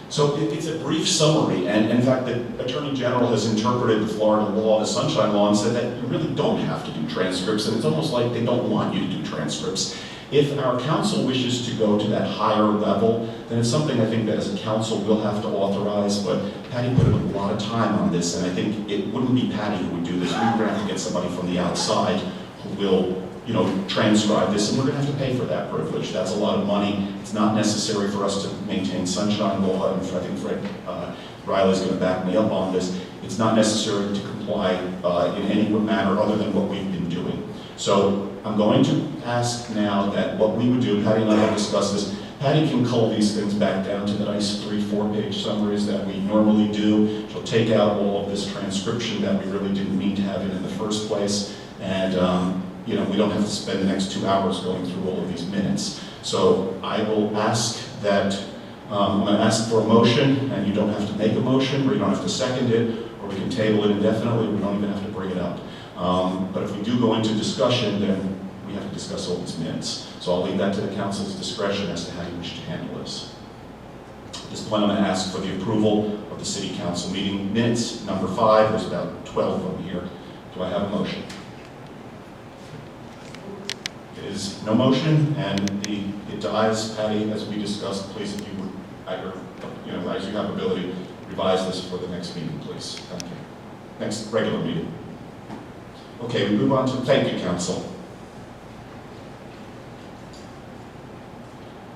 So it's a brief summary, and in fact, the Attorney General has interpreted the Florida law, the Sunshine Law, and said that you really don't have to do transcripts, and it's almost like they don't want you to do transcripts. If our council wishes to go to that higher level, then it's something I think that as a council we'll have to authorize, but Patty put in a lot of time on this, and I think it wouldn't be Patty who would do this. We're going to have to get somebody from the outside who will, transcribe this, and we're going to have to pay for that privilege. That's a lot of money. It's not necessary for us to maintain Sunshine Law, and I think Fred Riley's going to back me up on this. It's not necessary to comply in any manner other than what we've been doing. So I'm going to ask now that what we would do, Patty and I have discussed this, Patty can cull these things back down to the nice 3-4 page summaries that we normally do. She'll take out all of this transcription that we really didn't mean to have in the first place, and we don't have to spend the next 2 hours going through all of these minutes. So I will ask that, I'm going to ask for a motion, and you don't have to make a motion, or you don't have to second it, or we can table it indefinitely, we don't even have to bring it up. But if we do go into discussion, then we we have to discuss all these minutes. So I'll leave that to the council's discretion as to how you wish to handle this. At this point, I'm going to ask for the approval of the city council meeting minutes, number 5. There's about 12 of them here. Do I have a motion? It is no motion, and it dies. Patty, as we discussed, please, if you would, as you have ability, revise this for the next meeting, please. Thank you. Next regular meeting. Okay, we move on to, thank you, council.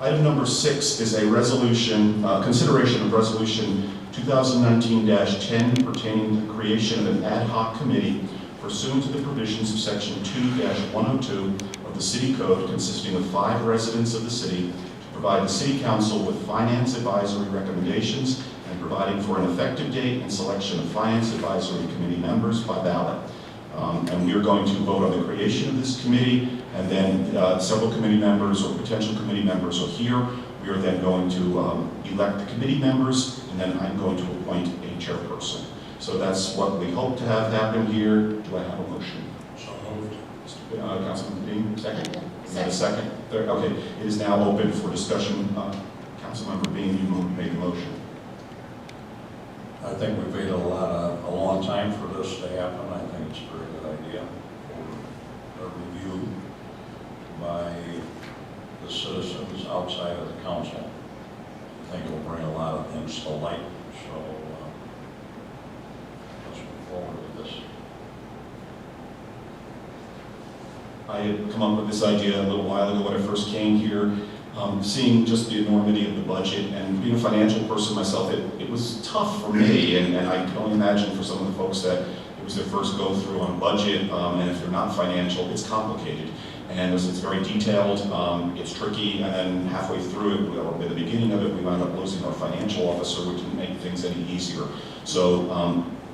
Item number 6 is a resolution, consideration of resolution 2019-10 pertaining to the creation of an ad hoc committee pursuant to the provisions of section 2-102 of the city code, consisting of 5 residents of the city, to provide the city council with finance advisory recommendations and providing for an effective date and selection of finance advisory committee members by ballot. And we are going to vote on the creation of this committee, and then several committee members or potential committee members are here. We are then going to elect the committee members, and then I'm going to appoint a chairperson. So that's what we hope to have happen here. Do I have a motion? So moved. Councilman Dean, second? A second? Third? Okay, it is now open for discussion. Councilmember Bean, you made the motion. I think we've waited a long time for this to happen. I think it's a very good idea for a review by the citizens outside of the council. I think it will bring a lot of things to light. So let's move forward with this. I had come up with this idea a little while ago when I first came here, seeing just the enormity of the budget, and being a financial person myself, it was tough for me, and I can only imagine for some of the folks that it was their first go through on budget, and if they're not financial, it's complicated. And it's very detailed, it's tricky, and then halfway through it, or at the beginning of it, we wound up losing our financial officer, which didn't make things any easier. So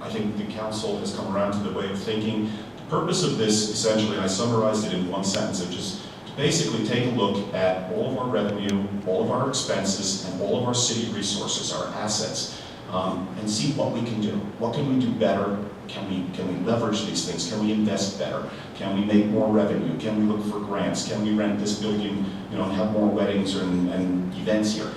I think the council has come around to the way of thinking. The purpose of this, essentially, and I summarized it in one sentence, of just to basically take a look at all of our revenue, all of our expenses, and all of our city resources, our assets, and see what we can do. What can we do better? Can we leverage these things? Can we invest better? Can we make more revenue? Can we look for grants? Can we rent this building, and have more weddings and events here?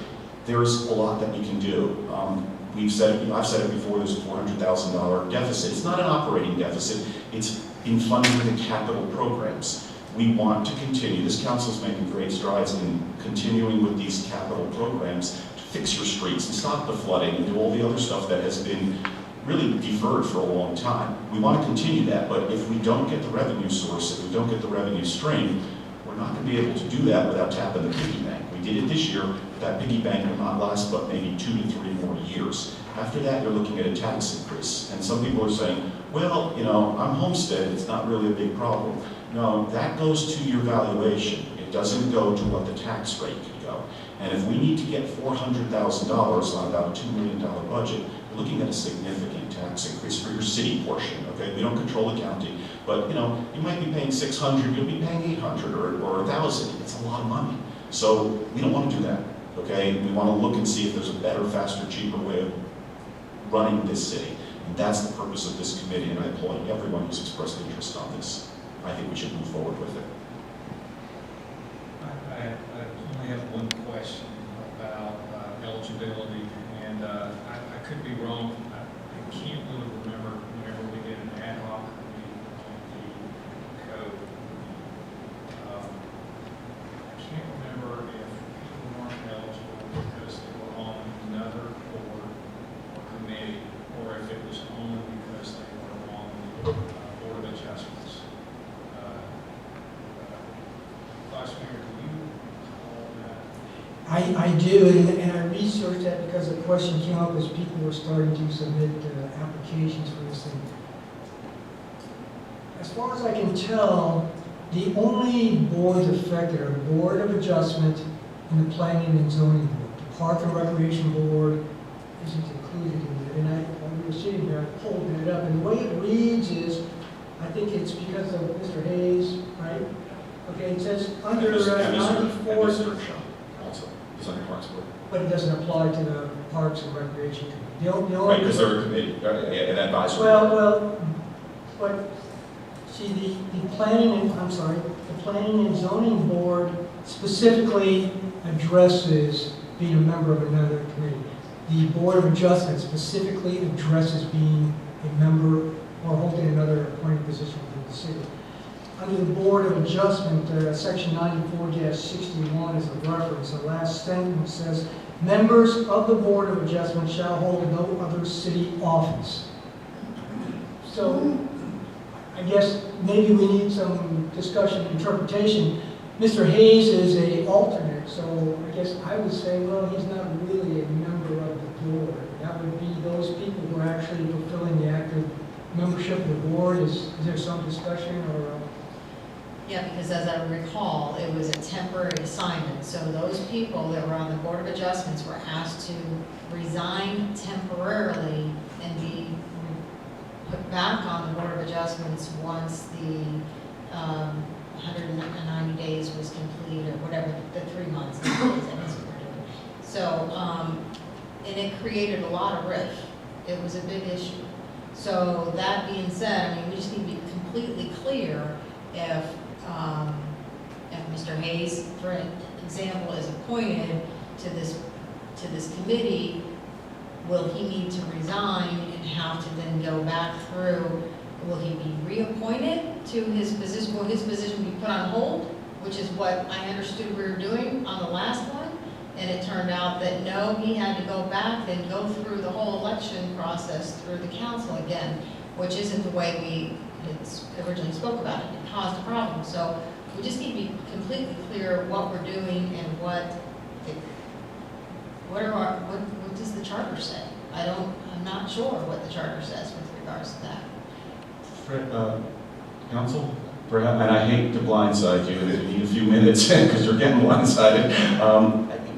There's a lot that we can do. I've said it before, there's a $400,000 deficit. It's not an operating deficit, it's in funding the capital programs. We want to continue, this council's making great strides in continuing with these capital programs to fix your streets and stop the flooding and do all the other stuff that has been really deferred for a long time. We want to continue that, but if we don't get the revenue source, if we don't get the revenue stream, we're not going to be able to do that without tapping the piggy bank. We did it this year, but that piggy bank will not last but maybe 2 to 3 more years. After that, you're looking at a tax increase. And some people are saying, well, I'm homestead, it's not really a big problem. No, that goes to your valuation. It doesn't go to what the tax rate could go. And if we need to get $400,000 on about a $2 million budget, we're looking at a significant tax increase for your city portion, okay? We don't control the county, but you might be paying $600, you'll be paying $800 or $1,000. It's a lot of money. So we don't want to do that, okay? We want to look and see if there's a better, faster, cheaper way of running this city. And that's the purpose of this committee, and I applaud everyone who's expressed interest on this. I think we should move forward with it. I only have one question about eligibility, and I could be wrong. I can't really remember whenever we did an ad hoc review on the code. I can't remember if people weren't eligible because they were on another board or committee, or if it was only because they were on the Board of Adjustments. Vice Mayor, do you recall that? I do, and I researched that because the question came up as people were starting to submit applications for this thing. As far as I can tell, the only boards affected are the Board of Adjustment and the Planning and Zoning Board. The Park and Recreation Board isn't included in it, and when we were sitting there, I pulled it up, and the way it reads is, I think it's because of Mr. Hayes, right? Okay, it says under 94, Also, it's on the Parks Board. but it doesn't apply to the Parks and Recreation Committee. The only- Right, because they're a committee, an advisory. Well, but, see, the planning and planning and zoning board specifically addresses being a member of another committee. The Board of Adjustment specifically addresses being a member or holding another appointed position within the city. Under the Board of Adjustment, section 94-61 is a reference. The last sentence says, members of the Board of Adjustment shall hold no other city office. So I guess maybe we need some discussion, interpretation. Mr. Hayes is a alternate, so I guess I would say, well, he's not really a member of the board. That would be those people who are actually fulfilling the active membership of the board. Is there some discussion or? Yeah, because as I recall, it was a temporary assignment, so those people that were on the Board of Adjustments were asked to resign temporarily and be put back on the Board of Adjustments once the 190 days was complete, or whatever, the 3 months, I guess what we're doing. So, and it created a lot of rift. It was a big issue. So that being said, I mean, we just need to be completely clear if Mr. Hayes, for example, is appointed to this committee, will he need to resign and have to then go back through? Will he be reappointed to his position? Will his position be put on hold, which is what I understood we were doing on the last one? And it turned out that no, he had to go back and go through the whole election process through the council again, which isn't the way we originally spoke about it. It caused a problem. So we just need to be completely clear what we're doing and what does the charter say? I'm not sure what the charter says with regards to that. Council, perhaps, and I hate to blindside you, and if you need a few minutes, because you're getting blindsided.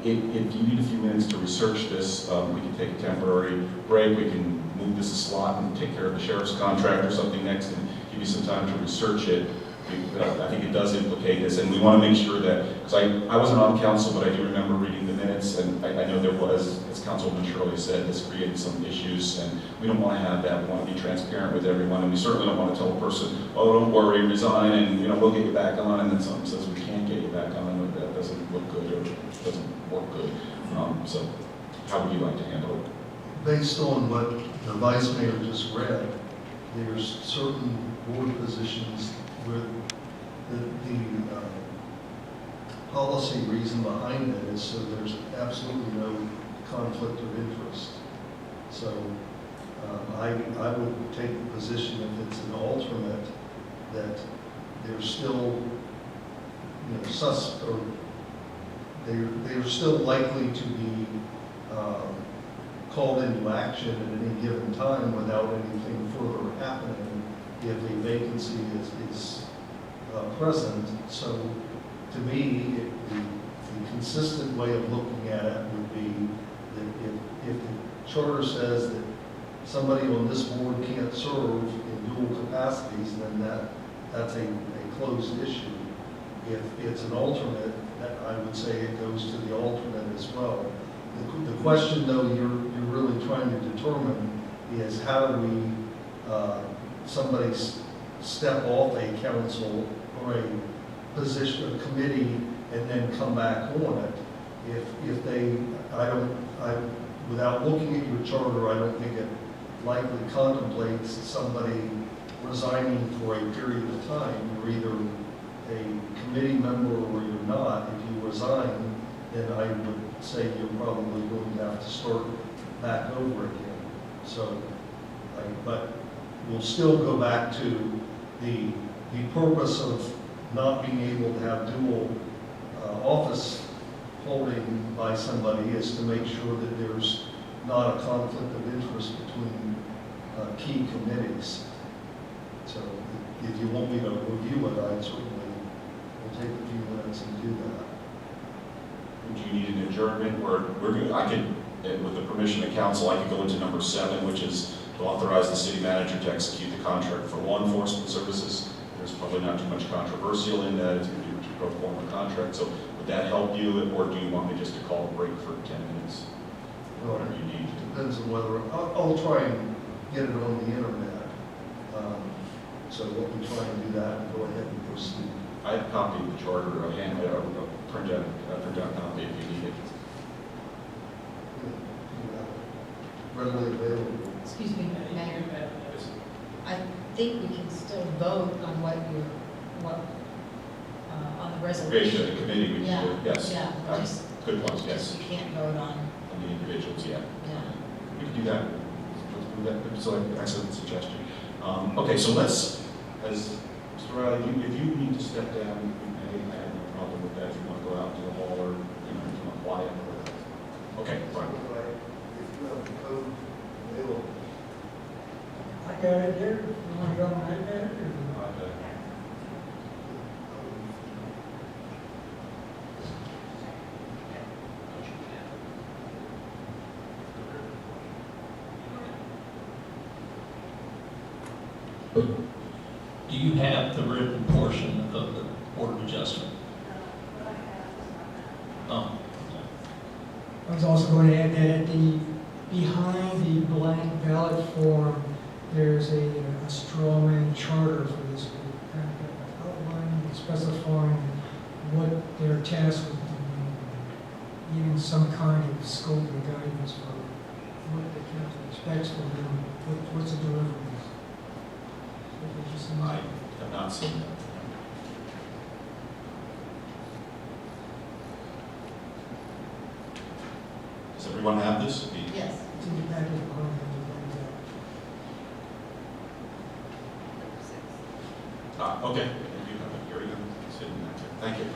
If you need a few minutes to research this, we can take a temporary break. We can move this a slot and take care of the sheriff's contract or something next and give you some time to research it. I think it does implicate this, and we want to make sure that, because I wasn't on council, but I do remember reading the minutes, and I know there was, as Councilman Shirley said, this created some issues, and we don't want to have that. We want to be transparent with everyone, and we certainly don't want to tell a person, oh, don't worry, resign, and we'll get you back on, and then someone says we can't get you back on, and that doesn't look good or doesn't work good. So how would you like to handle it? Based on what the Vice Mayor just read, there's certain board positions where the policy reason behind it is so there's absolutely no conflict of interest. So I would take the position if it's an alternate that they're still they're still likely to be called into action at any given time without anything further happening if a vacancy is present. So to me, the consistent way of looking at it would be that if the charter says that somebody on this board can't serve in dual capacities, then that's a closed issue. If it's an alternate, I would say it goes to the alternate as well. The question, though, you're really trying to determine is how do we somebody step off a council or a position, a committee, and then come back on it. If they, without looking at your charter, I don't think it likely contemplates somebody resigning for a period of time. You're either a committee member or you're not. If you resign, then I would say you're probably going to have to start back over again. So, but we'll still go back to the purpose of not being able to have dual office holding by somebody is to make sure that there's not a conflict of interest between key committees. So if you want me to review it, I certainly will take a few minutes and do that. Do you need an adjournment? I could, with the permission of council, I could go into number 7, which is to authorize the city manager to execute the contract for law enforcement services. There's probably not too much controversial in that. It's going to be a pro forma contract. So would that help you, or do you want me just to call a break for 10 minutes? Well, whatever you need. Depends on whether, I'll try and get it on the internet. So let me try and do that and go ahead and proceed. I have a copy of the charter, a printout copy if you need it. Readily available. Excuse me, Mayor. I think we can still vote on on the Creation resolution. of the committee, we Yeah, do, yes. yeah, just, Good point, yes, we can't vote on, on the individuals, yeah. yeah. We can do that. So excellent suggestion. Okay, so let's, as Mr. Riley, if you need to step down, you may, I have no problem with that. If you want to go out to the hall or, you know, come up quiet or, okay, fine. If you have the code available. I got it there. You want to go on my iPad? or- Do you have the written portion of the Board of Adjustment? Oh, I was also going to add that behind the blank ballot form, there's a straw man charter for this group, kind of outlining, specifying what their task would be, giving some kind of scope and guidance for what the council expects from them, what's the deliverables. I have not seen that. Does everyone have this? Yes. It's in the package behind them. Okay, you have it, here you go, sitting back there. Thank you.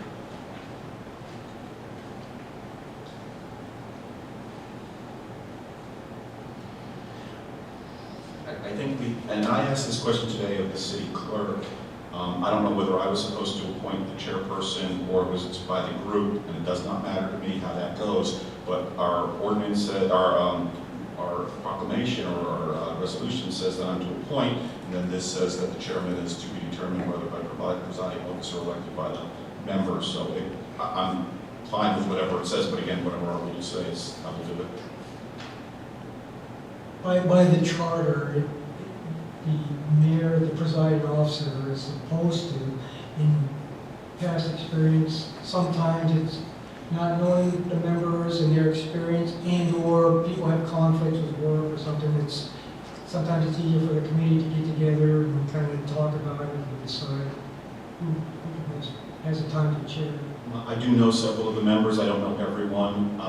I think and I asked this question today of the city clerk. I don't know whether I was supposed to appoint the chairperson or was it by the group, and it does not matter to me how that goes, but our ordinance, said, our proclamation or our resolution says that I'm to appoint, and then this says that the chairman is to be determined whether by presiding officer elected by the members. So I'm fine with whatever it says, but again, whatever our rules say is how to do it. By the charter, the mayor, the presiding officer is supposed to, in past experience, sometimes it's not knowing the members and their experience, and/or people have conflicts with work or something. Sometimes it's easier for the committee to get together and kind of talk about it and decide who has the time to chair. I do know several of the members. I don't know everyone.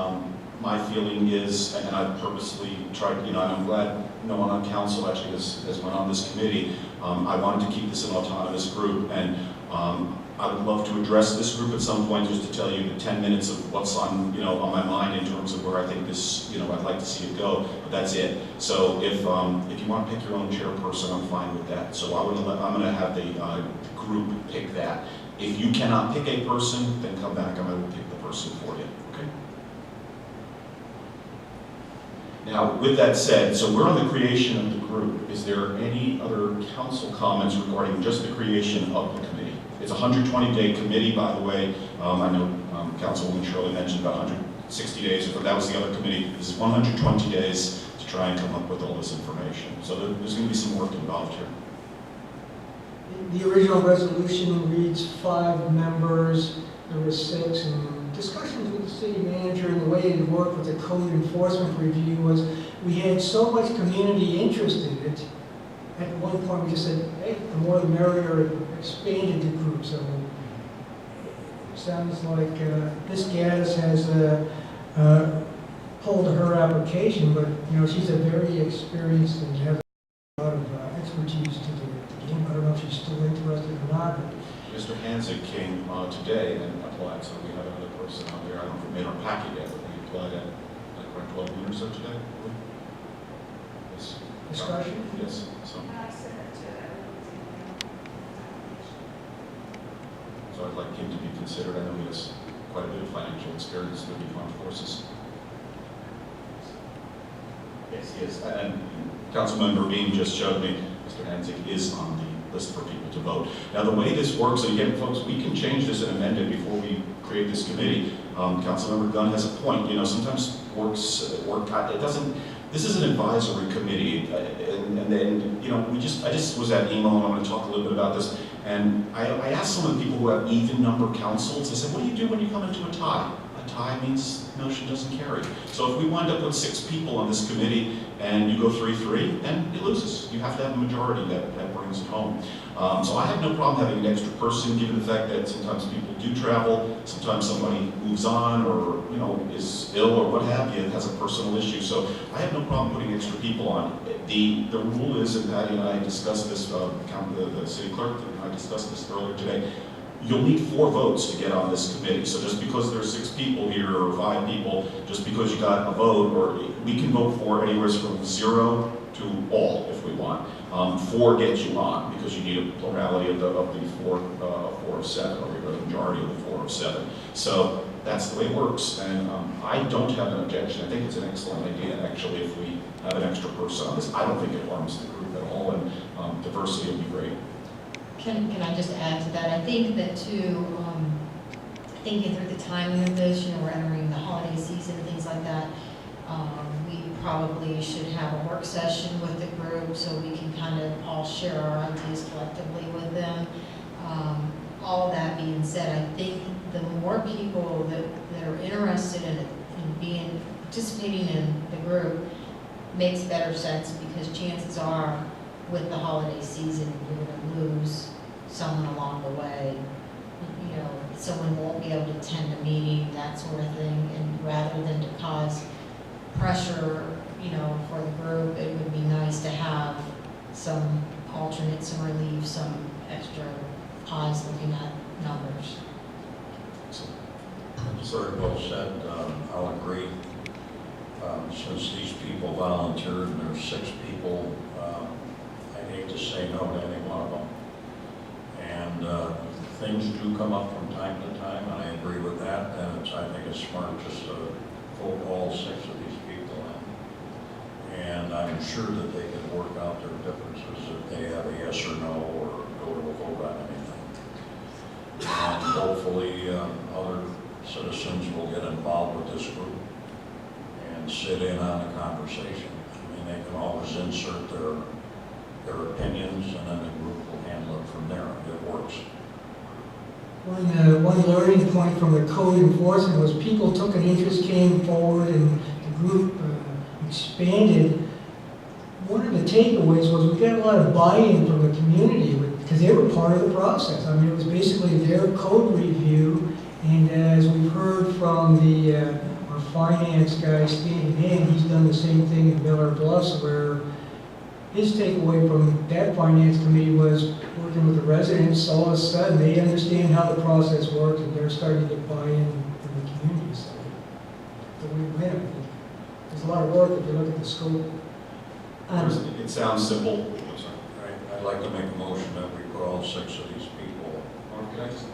My feeling is, and I purposely tried, and I'm glad no one on council actually has went on this committee. I wanted to keep this an autonomous group, and I would love to address this group at some point, just to tell you the 10 minutes of what's on, on my mind in terms of where I think this, I'd like to see it go. But that's it. So if you want to pick your own chairperson, I'm fine with that. So I'm going to have the group pick that. If you cannot pick a person, then come back and I will pick the person for you. Okay? Now, with that said, so we're on the creation of the group. Is there any other council comments regarding just the creation of the committee? It's a 120-day committee, by the way. I know Councilwoman Shirley mentioned about 160 days, but that was the other committee. This is 120 days to try and come up with all this information. So there's going to be some work involved here. The original resolution reads 5 members, there were 6, and discussions with the city manager and the way it worked with the code enforcement review was we had so much community interest in it. At one point we just said, hey, the more the merrier, expanded the group. So it sounds like Ms. Gaddis has pulled her application, but she's a very experienced and has a lot of expertise to the game. I don't know if she's still interested or not. But Mr. Hanzig came today and applied, so we have another person out there. I don't know if we made our packet yet, but we applied at like 12 noon or so today. Yes. Discussion? Yes. So I'd like him to be considered. I know he has quite a bit of financial experience with the armed forces. Yes, he is. And Councilmember Beam just showed me Mr. Hanzig is on the list for people to vote. Now, the way this works, and again, folks, we can change this and amend it before we create this committee. Councilmember Gunn has a point. Sometimes it doesn't. This is an advisory committee, and then I just was at EMO, and I'm going to talk a little bit about this. And I asked some of the people who have even number councils, I said, what do you do when you come into a tie? A tie means motion doesn't carry. So if we wind up with 6 people on this committee and you go 3-3, then it loses. You have to have a majority that brings it home. So I have no problem having an extra person, given the fact that sometimes people do travel, sometimes somebody moves on or, you know, is ill or what have you, has a personal issue. So I have no problem putting extra people on. The rule is, and Patty and I discussed this, the city clerk and I discussed this earlier today, you'll need 4 votes to get on this committee. So just because there's 6 people here or 5 people, just because you got a vote, or we can vote for anywhere from 0 to all if we want. 4 gets you on because you need a plurality of the 4 of 7, or a majority of the 4 of 7. So that's the way it works, and I don't have an objection. I think it's an excellent idea, actually, if we have an extra person on this. I don't think it harms the group at all, and diversity would be great. Can I just add to that? I think that too, thinking through the timing of this, you know, we're entering the holiday season, things like that, we probably should have a work session with the group so we can kind of all share our ideas collectively with them. All that being said, I think the more people that are interested in participating in the group makes better sense, because chances are with the holiday season, you're going to lose someone along the way. You know, someone won't be able to attend a meeting, that sort of thing, and rather than to cause pressure, you know, for the group, it would be nice to have some alternates, some relief, some extra eyes looking at numbers. Very well said. I'll agree. Since these people volunteered and there's 6 people, I hate to say no to any one of them. And things do come up from time to time, and I agree with that. And I think it's smart just to vote all 6 of these people in. And I'm sure that they can work out their differences if they have a yes or no, or go to a vote on anything. And hopefully other citizens will get involved with this group and sit in on the conversation. I mean, they can always insert their opinions, and then the group will handle it from there. It works. One learning point from the code enforcement was people took an interest, came forward, and the group expanded. One of the takeaways was we got a lot of buy-in from the community because they were part of the process. I mean, it was basically their code review, and as we've heard from our finance guy, Steve Hand, he's done the same thing in Miller Bluffs, where his takeaway from that finance committee was working with the residents. All of a sudden, they understand how the process works, and they're starting to buy in from the community side. So we win. I think there's a lot of work if you look at the scope. It sounds simple. I'm sorry. Right. I'd like to make a motion that we put all 6 of these people. Or can I just,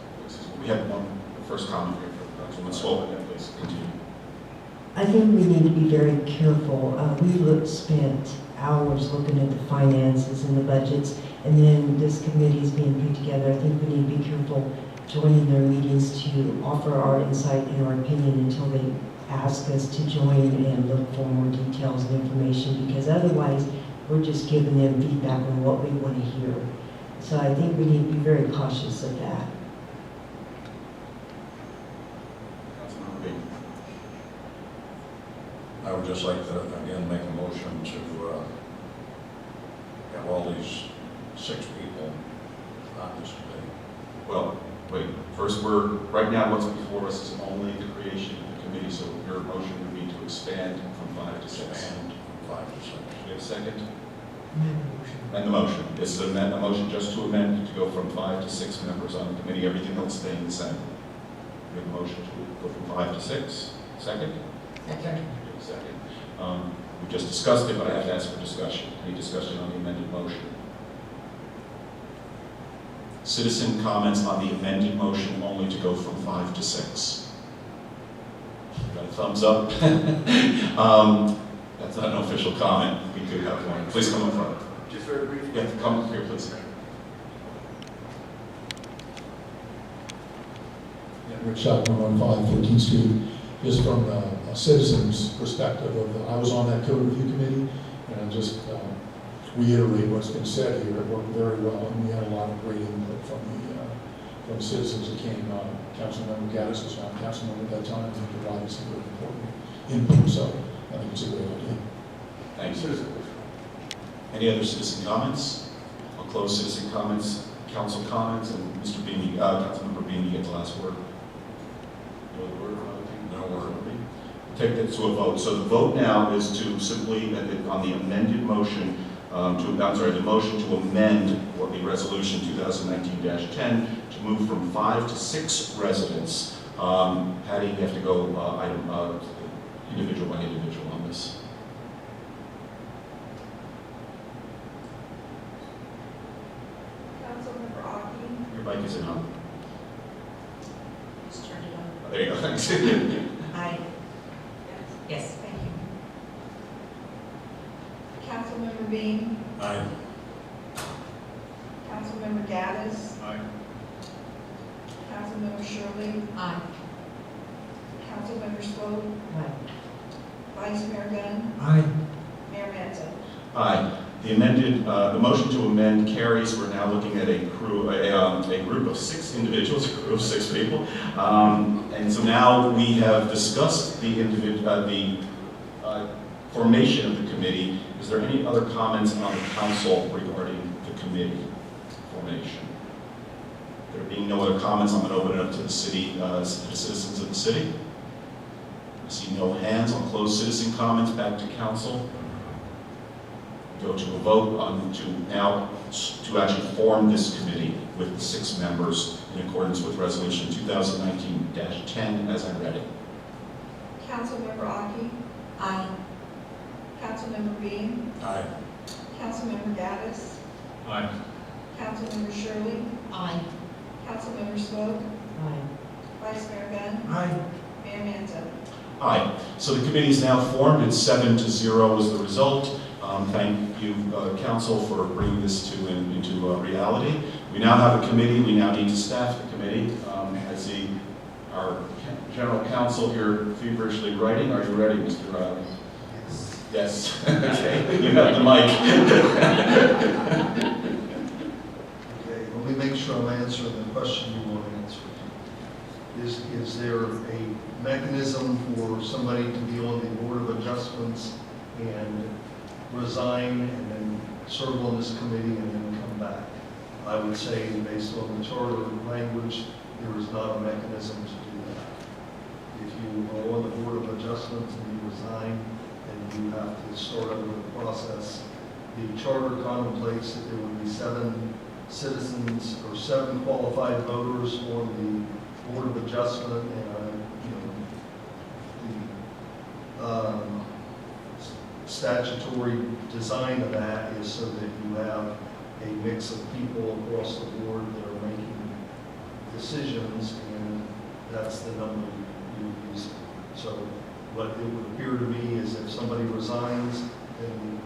we have one first comment here from Councilman Swoboda, then please continue. I think we need to be very careful. We spent hours looking at the finances and the budgets, and then this committee is being put together. I think we need to be careful joining their meetings to offer our insight and our opinion until they ask us to join and look for more details and information, because otherwise we're just giving them feedback on what we want to hear. So I think we need to be very cautious of that. I would just like to, again, make a motion to have all these 6 people on this committee. Well, wait, first right now what's before us is only the creation of the committee, so your motion would be to expand from 5 to 6. Expand from 5 to 6. Do we have a second? Amend the motion. This is a motion just to amend, to go from 5 to 6 members on the committee, everything else staying the same. We have a motion to go from 5 to 6. Second? Second. Second. We just discussed it, but I have to ask for discussion. Any discussion on the amended motion? Citizen comments on the amended motion only to go from 5 to 6. Got a thumbs up? That's not an official comment. We do have one. Please come up front. Just very briefly. Yeah, come up here, please. Rick Shotman, 115 14th Street. Just from a citizen's perspective, I was on that code review committee, and I just reiterate what's been said here. It worked very well, and we had a lot of great input from citizens that came. Councilmember Gaddis was not councilmember at that time, and he provided some very important input, so I think it's a great idea. Thank you. Any other citizen comments? I'll close citizen comments, council comments, and Mr. Beanie, Councilmember Beanie, you get the last word. No word, no word. Take that to a vote. So the vote now is to simply, on the amended motion, the motion to amend what the resolution 2019-10 to move from 5 to 6 residents. Patty, you have to go individual by individual on this. Councilmember Aki, Your mic isn't on. Just turn it on. There you go, thanks. Aye. Yes. thank you. Councilmember Bean, Aye. Councilmember Gaddis, Aye. Councilmember Shirley, Aye. Councilmember Swope, Vice Mayor Gunn, Aye. Mayor Manzo. Aye. The motion to amend carries. We're now looking at a group of 6 individuals, a group of 6 people. And so now we have discussed the formation of the committee. Is there any other comments on the council regarding the committee formation? There being no other comments, I'm going to open it up to the city, to the citizens of the city. I see no hands. I'll close citizen comments. Back to council. Go to a vote on to actually form this committee with the 6 members in accordance with Resolution 2019-10 as I read it. Councilmember Aki, Aye. Councilmember Bean, Aye. Councilmember Gaddis, Aye. Councilmember Shirley, Aye. Councilmember Swope, Vice Mayor Gunn, Aye. Mayor Manzo. Aye. So the committee is now formed. It's 7-0 as the result. Thank you, council, for bringing this into reality. We now have a committee. We now need to staff the committee. I see our general counsel here feverishly writing. Are you ready, Mr. Riley? Yes. Okay. You have the mic. Okay, let me make sure I'm answering the question you want to answer. Is there a mechanism for somebody to be on the Board of Adjustments and resign and then serve on this committee and then come back? I would say, based on the charter language, there is not a mechanism to do that. If you are on the Board of Adjustments and you resign, then you have to start over the process. The charter contemplates that there would be 7 citizens or 7 qualified voters on the Board of Adjustment, and statutory design of that is so that you have a mix of people across the board that are making decisions, and that's the number you use. So what it would appear to me is if somebody resigns, then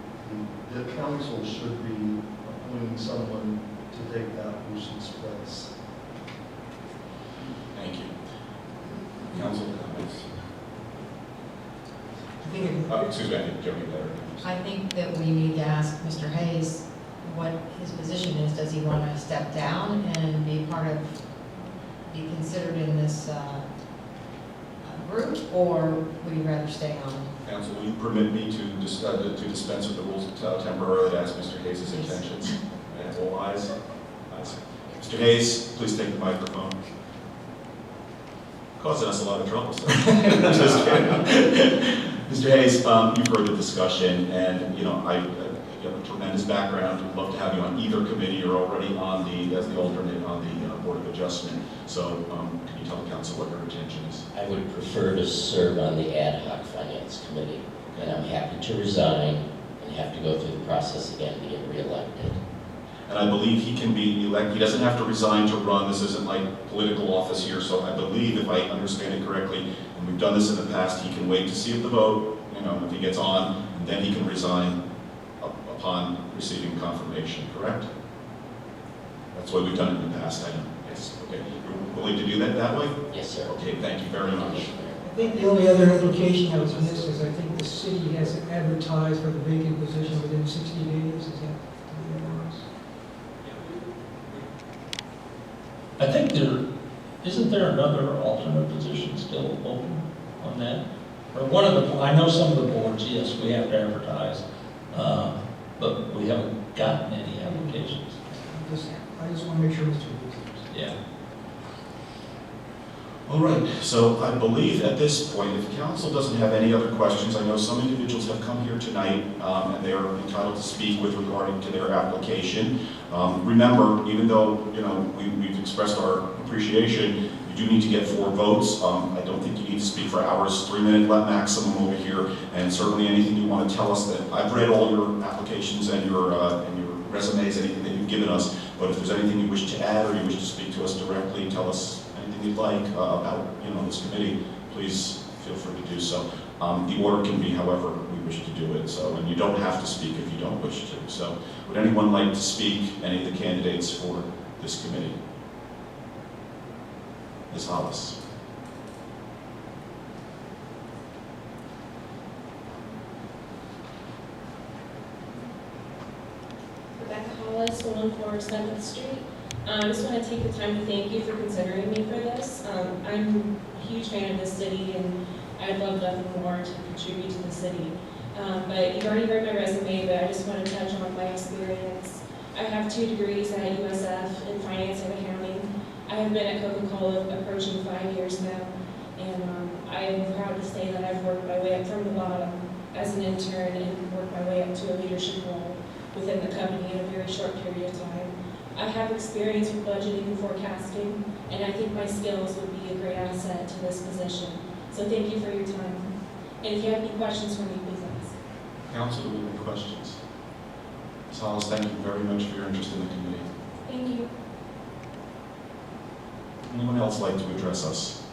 the council should be appointing someone to take that person's place. Thank you. Council comments. Excuse me, I think Jody better. I think that we need to ask Mr. Hayes what his position is. Does he want to step down and be considered in this group, or would he rather stay on? Council, will you permit me to dispense with the rules temporarily to ask Mr. Hayes' intentions? And all ayes? Ayes. Mr. Hayes, please take the microphone. Causing us a lot of trouble, sir. Just kidding. Mr. Hayes, you've heard the discussion, and you have a tremendous background. We'd love to have you on either committee. You're already as the alternate on the Board of Adjustment. So can you tell the council what your intention is? I would prefer to serve on the ad hoc finance committee, and I'm happy to resign and have to go through the process again to get reelected. And I believe he can be elected. He doesn't have to resign to run. This isn't like political office here. So I believe, if I understand it correctly, and we've done this in the past, he can wait to see if the vote, if he gets on, and then he can resign upon receiving confirmation, correct? That's what we've done in the past, I know. Yes, okay. You're willing to do that way? Yes, sir. Okay, thank you very much. I think the only other implication that was missed is I think the city has advertised for the vacant position within 60 days, is that? I think isn't there another alternate position still open on that? Or one of the, I know some of the boards, yes, we have to advertise, but we haven't gotten any applications. I just want to make sure Mr. Woods. Yeah. All right, so I believe at this point, if council doesn't have any other questions, I know some individuals have come here tonight and they are entitled to speak with regarding to their application. Remember, even though we've expressed our appreciation, you do need to get 4 votes. I don't think you need to speak for hours, 3-minute maximum over here, and certainly anything you want to tell us. That I've read all your applications and your resumes, anything that you've given us, but if there's anything you wish to add or you wish to speak to us directly, tell us anything you'd like about this committee, please feel free to do so. The order can be however we wish to do it, so, and you don't have to speak if you don't wish to. So would anyone like to speak, any of the candidates for this committee? Ms. Hollis. Rebecca Hollis, 114 7th Street. I just want to take the time to thank you for considering me for this. I'm a huge fan of this city, and I'd love nothing more to contribute to the city. But you've already read my resume, but I just want to touch on my experience. I have 2 degrees at USF in finance and accounting. I have been at Coca-Cola approaching 5 years now, and I am proud to say that I've worked my way up from the bottom as an intern and worked my way up to a leadership role within the company in a very short period of time. I have experience with budgeting and forecasting, and I think my skills would be a great asset to this position. So thank you for your time. And if you have any questions for me, please ask. Council, do we have any questions? Ms. Hollis, thank you very much for your interest in the committee. Thank you. Anyone else like to address us?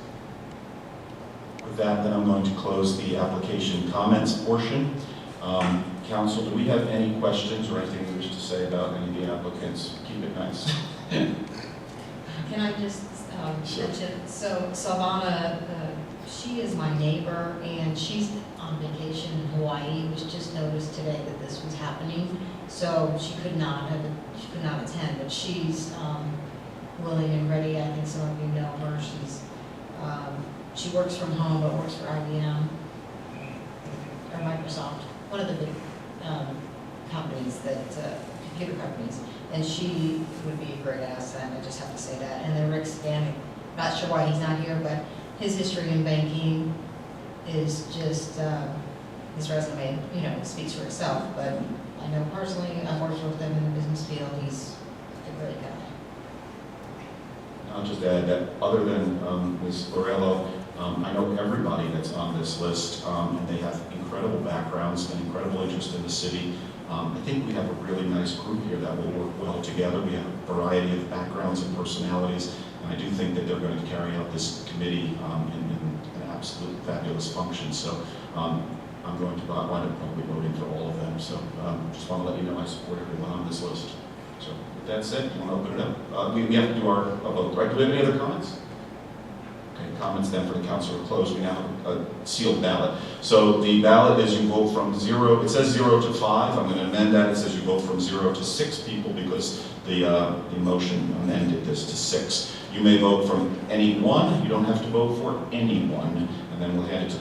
With that, then I'm going to close the application comments portion. Council, do we have any questions or anything you wish to say about any of the applicants? Keep it nice. Can I just Sure. mention, so Savannah, she is my neighbor, and she's on vacation in Hawaii. It was just noticed today that this was happening, so she could not attend, but she's willing and ready. I think some of you know her. She works from home, but works for IBM or Microsoft, one of the big companies computer companies, and she would be a great asset. I just have to say that. And then Rick Spanik, not sure why he's not here, but his history in banking is just his resume, speaks for itself. But I know personally, I've worked with him in the business field. He's a great guy. I'll just add that other than Ms. Lorello, I know everybody that's on this list, and they have incredible backgrounds and incredible interest in the city. I think we have a really nice group here that will work well together. We have a variety of backgrounds and personalities, and I do think that they're going to carry out this committee in an absolute fabulous function. So I'm going to wind up probably voting for all of them. So just want to let you know I support everyone on this list. So with that said, you want to open it up? We have to do our vote, right? Do we have any other comments? Okay, comments then for the council are closed. We now have a sealed ballot. So the ballot is you vote from 0, it says 0 to 5. I'm going to amend that. It says you vote from 0 to 6 people because the motion amended this to 6. You may vote from any one. You don't have to vote for anyone. And then we'll hand it to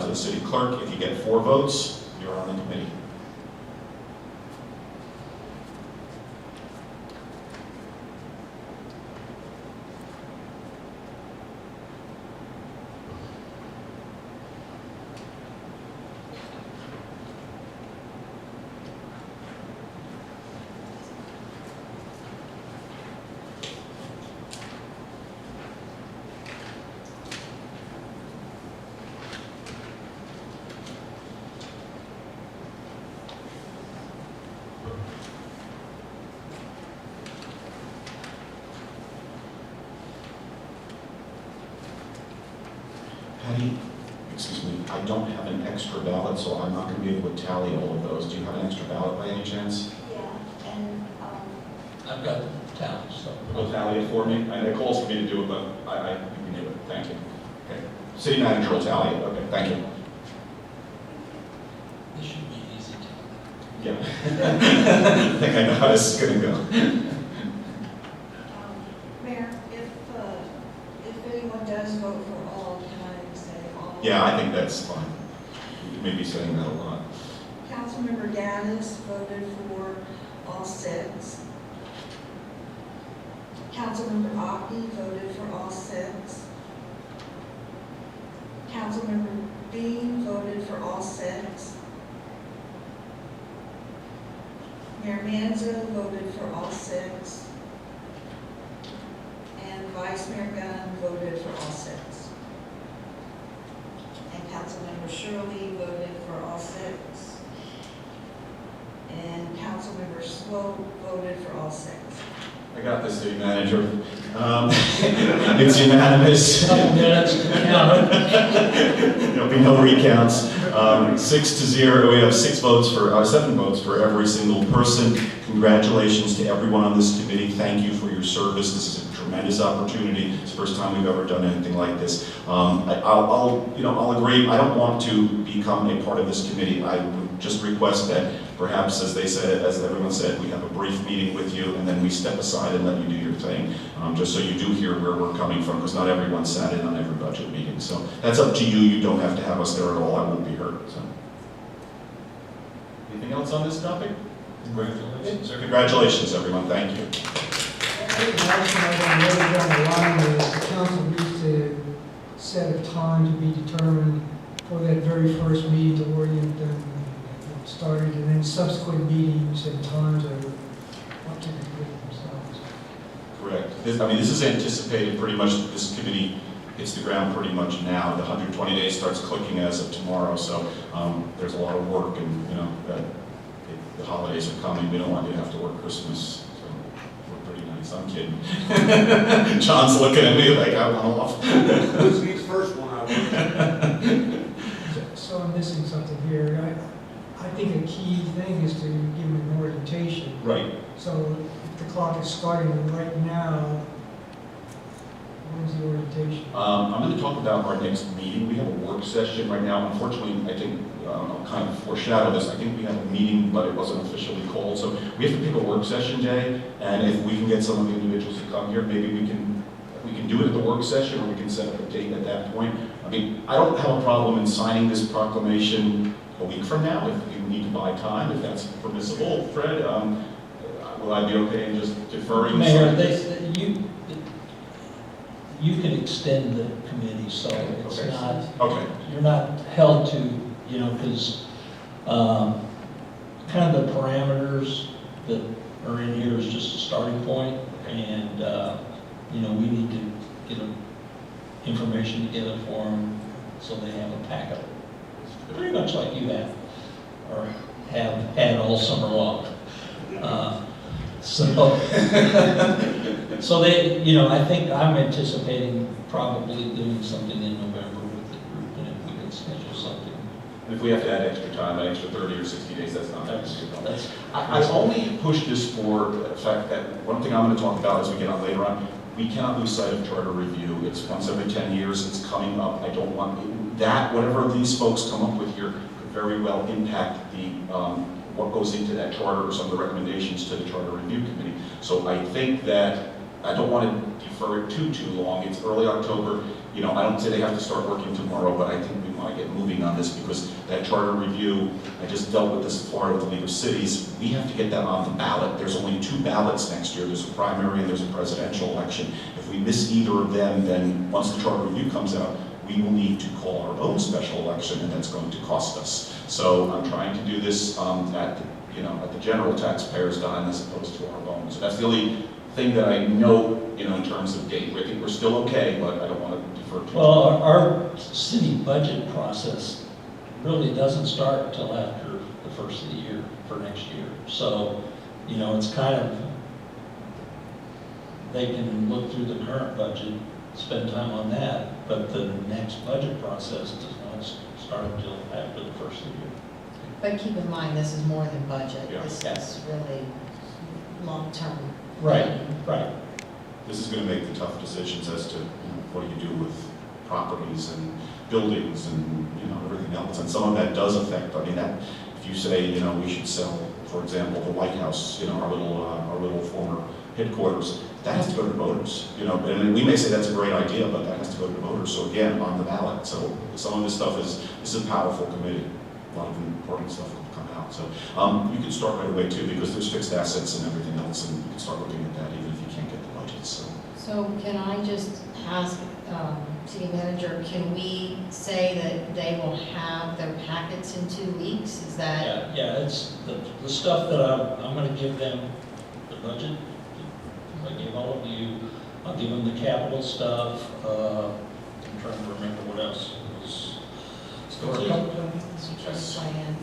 the city clerk. If you get 4 votes, you're on the committee. Patty, excuse me, I don't have an extra ballot, so I'm not going to be able to tally all of those. Do you have an extra ballot by any chance? Yeah, and I've got the tally, so. Will tally it for me? And it calls for me to do it, but you can do it. Thank you. Okay. City Manager will tally it. Okay, thank you. This should be easy to. Yeah. I think I know how this is going to go. Mayor, if anyone does vote for all, can I say all? Yeah, I think that's fine. You may be saying that a lot. Councilmember Gaddis voted for all 6. Councilmember Aki voted for all 6. Councilmember Dean voted for all 6. Mayor Manzo voted for all 6. And Vice Mayor Gunn voted for all 6. And Councilmember Shirley voted for all 6. And Councilmember Swope voted for all 6. I got this, City Manager. It's unanimous. There'll be no recounts. 6-0. We have 7 votes for every single person. Congratulations to everyone on this committee. Thank you for your service. This is a tremendous opportunity. It's the first time we've ever done anything like this. I'll agree. I don't want to become a part of this committee. I would just request that perhaps, as they said, as everyone said, we have a brief meeting with you, and then we step aside and let you do your thing, just so you do hear where we're coming from, because not everyone sat in on every budget meeting. So that's up to you. You don't have to have us there at all. I won't be hurt. So. Anything else on this topic? Congratulations. Congratulations, everyone. Thank you. I think the last one I wrote down the line is the council needs to set a time to be determined for that very first meeting to orient them started, and then subsequent meetings and times are up to the committee themselves. Correct. This is anticipated pretty much. This committee hits the ground pretty much now. The 120 days starts clicking as of tomorrow, so there's a lot of work, and the holidays are coming. We don't want you to have to work Christmas, so we're pretty nice. I'm kidding. John's looking at me like I want off. Who's the first one I want? So I'm missing something here. I think a key thing is to give them an orientation. Right. So if the clock is starting right now, when's the orientation? I'm going to talk about our next meeting. We have a work session right now. Unfortunately, I think I'll kind of foreshadow this. I think we have a meeting, but it wasn't officially called. So we have to pick a work session day, and if we can get some of the individuals to come here, maybe we can do it at the work session, or we can set up a date at that point. I don't have a problem in signing this proclamation a week from now if we need to buy time, if that's permissible. Fred, will I be okay in just deferring? Mayor, you can extend the committee, so it's okay. not, okay. You're not held to, because kind of the parameters that are in here is just a starting point, and we need to get information together for them so they have a packet, pretty much like you have, or have had all summer long. So they, I think I'm anticipating probably doing something in November with the group, and if we can schedule something. And if we have to add extra time, an extra 30 or 60 days, that's not I only push this for the fact that one thing I'm going to talk about as we get on later on, we cannot lose sight of charter review. It's once every 10 years, it's coming up. I don't want that, whatever these folks come up with here, could very well impact the what goes into that charter or some of the recommendations to the Charter Review Committee. So I think that I don't want to defer it too long. It's early October. I don't say they have to start working tomorrow, but I think we want to get moving on this because that charter review, I just dealt with this in Florida with the League of Cities. We have to get that on the ballot. There's only 2 ballots next year. There's a primary and there's a presidential election. If we miss either of them, then once the charter review comes out, we will need to call our own special election, and that's going to cost us. So I'm trying to do this at the general taxpayer's dime as opposed to our own. So that's the only thing that I know, in terms of date. I think we're still okay, but I don't want to defer too Well, our city budget process really doesn't start until after the first of the year for next year. So, it's kind of, they can look through the current budget, spend time on that, but the next budget process does not start until after the first of the year. But keep in mind, this is more than budget. Yeah. This is really long-term. Right. This is going to make the tough decisions as to what do you do with properties and buildings and, you know, everything else. And some of that does affect, I mean, that, if you say, you know, we should sell, for example, the White House, you know, our little former headquarters, that has to go to the voters, you know, and we may say that's a great idea, but that has to go to the voters, so again, on the ballot. So some of this stuff is a powerful committee. A lot of important stuff will come out. So you can start right away too, because there's fixed assets and everything else, and you can start looking at that even if you can't get the budgets. So can I just ask, city manager, can we say that they will have their packets in 2 weeks? Is that? Yeah, it's the stuff that I'm gonna give them, the budget, I gave all of you, I'll give them the capital stuff, I'm trying to remember what else was. Strategic plan.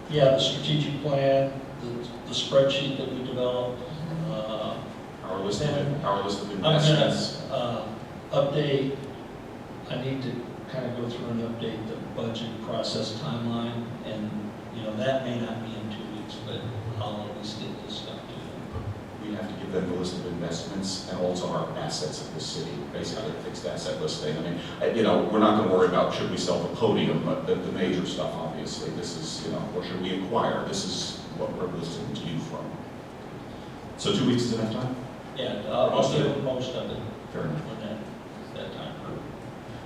Yeah, the strategic plan, the spreadsheet that we developed. Our list of I'm investments. gonna update, I need to kind of go through and update the budget process timeline, and, you know, that may not be in 2 weeks, but I'll at least get this stuff to them. We have to give them the list of investments and also our assets of the city, basically a fixed asset listing. I mean, you know, we're not going to worry about should we sell the podium, but the major stuff, obviously, this is, you know, or should we acquire? This is what we're listening to you from. So 2 weeks is enough time? Yeah, I'll do most of it. Fair enough. When that time.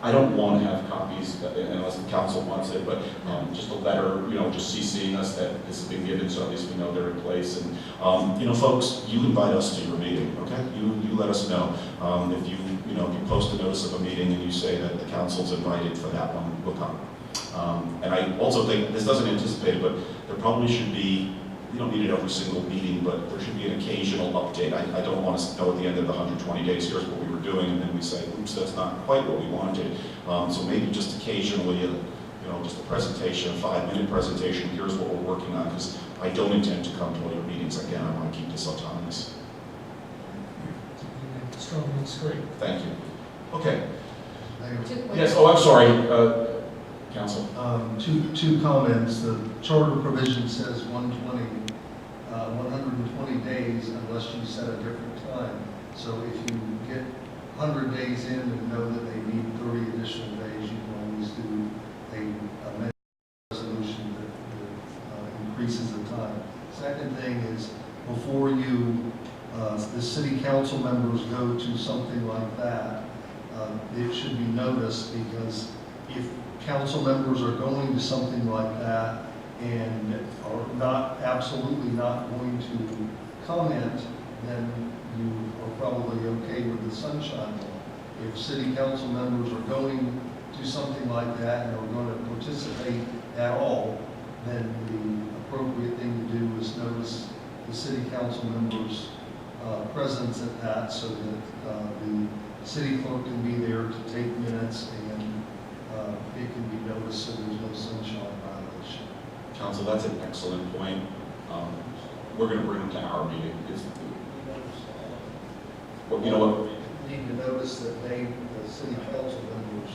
I don't want to have copies unless the council wants it, but just a letter, you know, just CCing us that this has been given, so at least we know they're in place. And you know, folks, you invite us to your meeting, okay? You let us know if you post a notice of a meeting and you say that the council's invited for that one, we'll come. And I also think this doesn't anticipate it, but there probably should be. We don't need it every single meeting, but there should be an occasional update. I don't want us to know at the end of the 120 days, here's what we were doing, and then we say, oops, that's not quite what we wanted. So maybe just occasionally, just a presentation, a 5-minute presentation, here's what we're working on, because I don't intend to come to all your meetings again. I want to keep this autonomous. Strongly agree. Thank you. Okay. Mayor. Yes, oh, I'm sorry, Council. Two comments. The charter provision says 120 days unless you set a different time. So if you get 100 days in and know that they need 30 additional days, you can always do a amendment resolution that increases the time. Second thing is, before the city council members go to something like that, it should be noticed, because if council members are going to something like that and are absolutely not going to comment, then you are probably okay with the sunshine law. If city council members are going to something like that and are going to participate at all, then the appropriate thing to do is notice the city council members' presence at that, so that the city clerk can be there to take minutes, and it can be noticed so there's no sunshine violation. Council, that's an excellent point. We're going to bring them to our meeting. Well, you know what? Need to notice that the city council members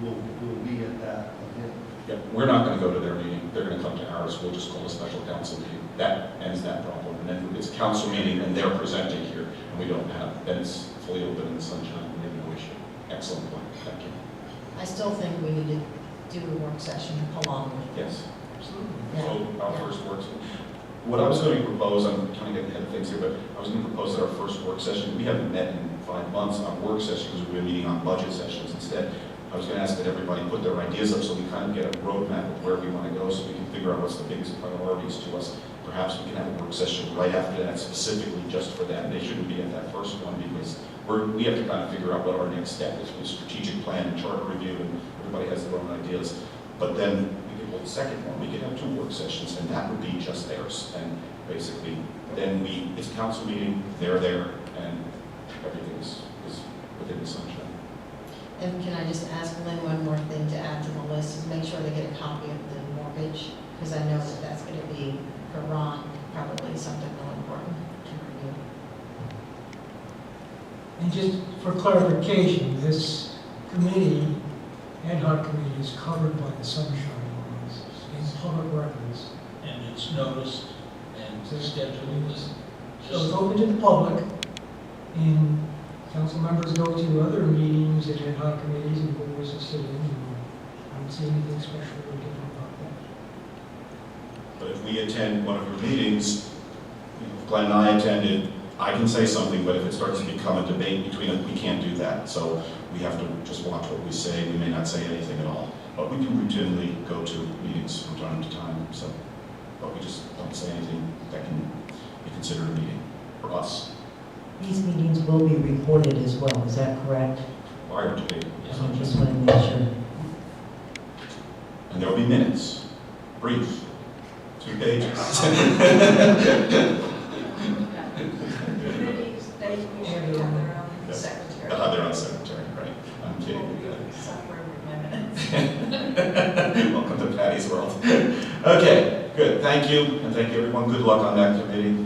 will be at that event. Yeah, we're not going to go to their meeting. They're going to come to ours. We'll just call a special council meeting. That ends that problem. And then it's a council meeting and they're presenting here, and we don't have, then it's fully open in the sunshine. We have no issue. Excellent point. Thank you. I still think we need to do a work session along with this. Yes. Yeah. So our first work, what I was going to propose, I'm kind of getting ahead of things here, but I was going to propose that our first work session, we haven't met in 5 months on work session because we've been meeting on budget sessions instead. I was going to ask that everybody put their ideas up so we kind of get a roadmap of where we want to go, so we can figure out what's the biggest priorities to us. Perhaps we can have a work session right after that specifically just for that. They shouldn't be at that first one because we have to kind of figure out what our next step is with strategic plan and charter review, and everybody has their own ideas. But then we could hold the second one. We could have 2 work sessions, and that would be just theirs. And basically, then it's a council meeting, they're there, and everything is within the sunshine. And can I just ask Lynn one more thing to add to the list, is make sure they get a copy of the mortgage, because I know that that's going to be, for Ron, probably something really important to review. And just for clarification, this committee, ad hoc committee, is covered by the sunshine laws in public records. And it's noticed and scheduled. So it's open to the public, and council members go to other meetings and ad hoc committees and boards and sit in, and I don't see anything special or different about that. But if we attend one of your meetings, you know, if Glenn and I attended, I can say something, but if it starts to become a debate between us, we can't do that. So we have to just watch what we say. We may not say anything at all. But we can routinely go to meetings from time to time. So, but we just don't say anything that can be considered a meeting for us. These meetings will be recorded as well, is that correct? Required to be. I just want to make sure. And there will be minutes, brief, 2 pages. Committees, they usually have their own secretary. They'll have their own secretary, right? I'm kidding. Somewhere with minutes. Welcome to Patty's world. Okay, good. Thank you, and thank you, everyone. Good luck on that committee.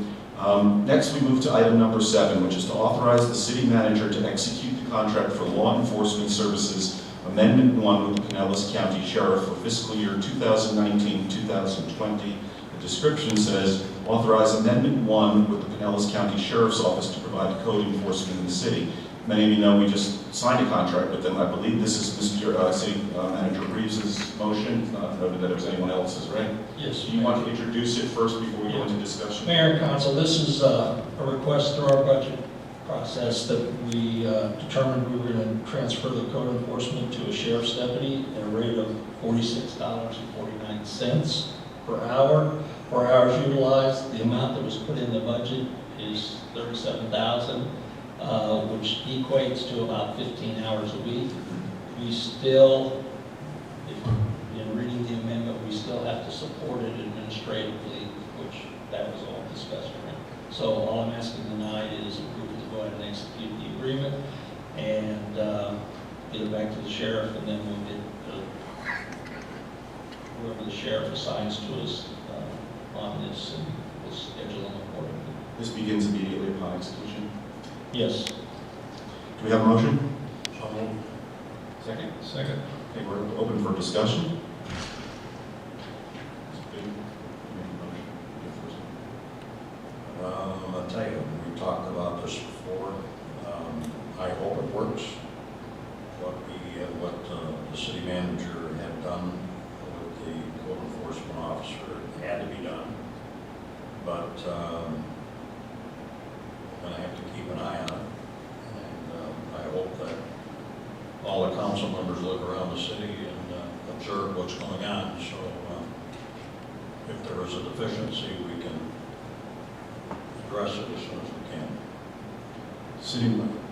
Next, we move to item number 7, which is to authorize the city manager to execute the contract for law enforcement services, Amendment 1 with the Pinellas County Sheriff for fiscal year 2019-2020. The description says, authorize Amendment 1 with the Pinellas County Sheriff's Office to provide code enforcement in the city. Many of you know we just signed a contract with them. I believe this is Mr. City Manager Reeves' motion. It's not noted that it was anyone else's, right? Yes. Do you want to introduce it first before we go into discussion? Mayor and Council, this is a request through our budget process that we determined we were going to transfer the code enforcement to a sheriff's deputy at a rate of $46.49 per hour. For hours utilized, the amount that was put in the budget is $37,000, which equates to about 15 hours a week. We still, in reading the amendment, we still have to support it administratively, which that was all discussed around. So all I'm asking tonight is approval to go ahead and execute the agreement and get it back to the sheriff, and then we'll get whoever the sheriff assigns to us on this, and we'll schedule them accordingly. This begins immediately upon execution. Yes. Do we have a motion? Second? Second. Okay, we're open for discussion. I'll tell you, we talked about this before. I hope it works. What the city manager had done with the code enforcement officer had to be done. But I'm going to have to keep an eye on it. And I hope that all the council members look around the city and observe what's going on. So if there is a deficiency, we can address it as soon as we can. City,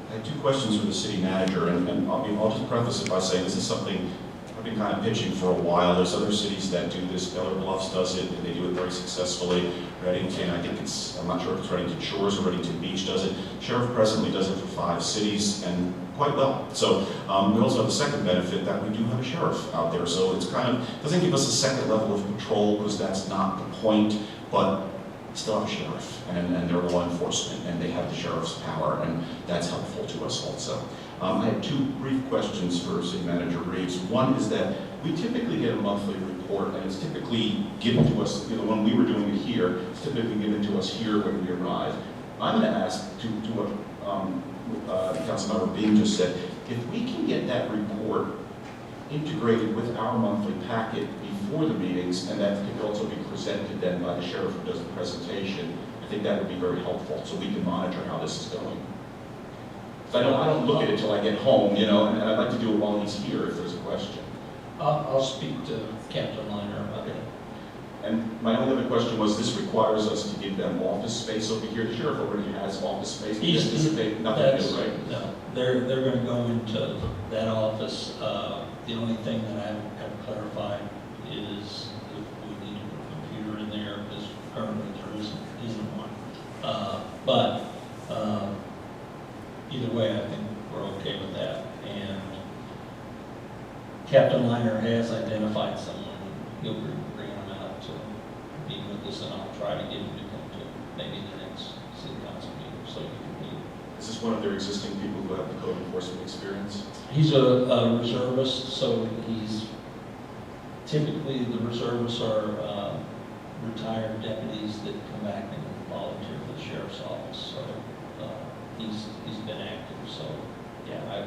I have 2 questions for the city manager, and I'll just preface it by saying this is something I've been kind of pitching for a while. There's other cities that do this. Beller Bluffs does it, and they do it very successfully. Reddington, I think I'm not sure if it's Reddington Shores or Reddington Beach does it. Sheriff presently does it for 5 cities, and quite well. So we also have the second benefit that we do have a sheriff out there. So it's kind of, doesn't give us a second level of control, because that's not the point, but still have a sheriff, and they're law enforcement, and they have the sheriff's power, and that's helpful to us also. I have 2 brief questions for City Manager Reeves. One is that we typically get a monthly report, and it's typically given to us, you know, when we were doing it here, it's typically given to us here when we arrive. I'm going to ask to what Councilmember Beam just said, if we can get that report integrated with our monthly packet before the meetings, and that can also be presented then by the sheriff who does the presentation, I think that would be very helpful, so we can monitor how this is going. I don't look at it till I get home, you know, and I'd like to do it while he's here if there's a question. I'll speak to Captain Liner about it. And my only other question was, this requires us to give them office space over here. The sheriff already has office space. We anticipate nothing new, right? No, they're going to go into that office. The only thing that I have clarified is if we need to put a computer in there, because currently there isn't one. But either way, I think we're okay with that. And Captain Liner has identified someone. He'll bring him out to meet with us, and I'll try to get him to come to maybe the next city council meeting so he can meet. Is this one of their existing people who have the code enforcement experience? He's a reservist, so he's typically the reservists are retired deputies that come back and volunteer for the sheriff's office. So he's been active, so, yeah,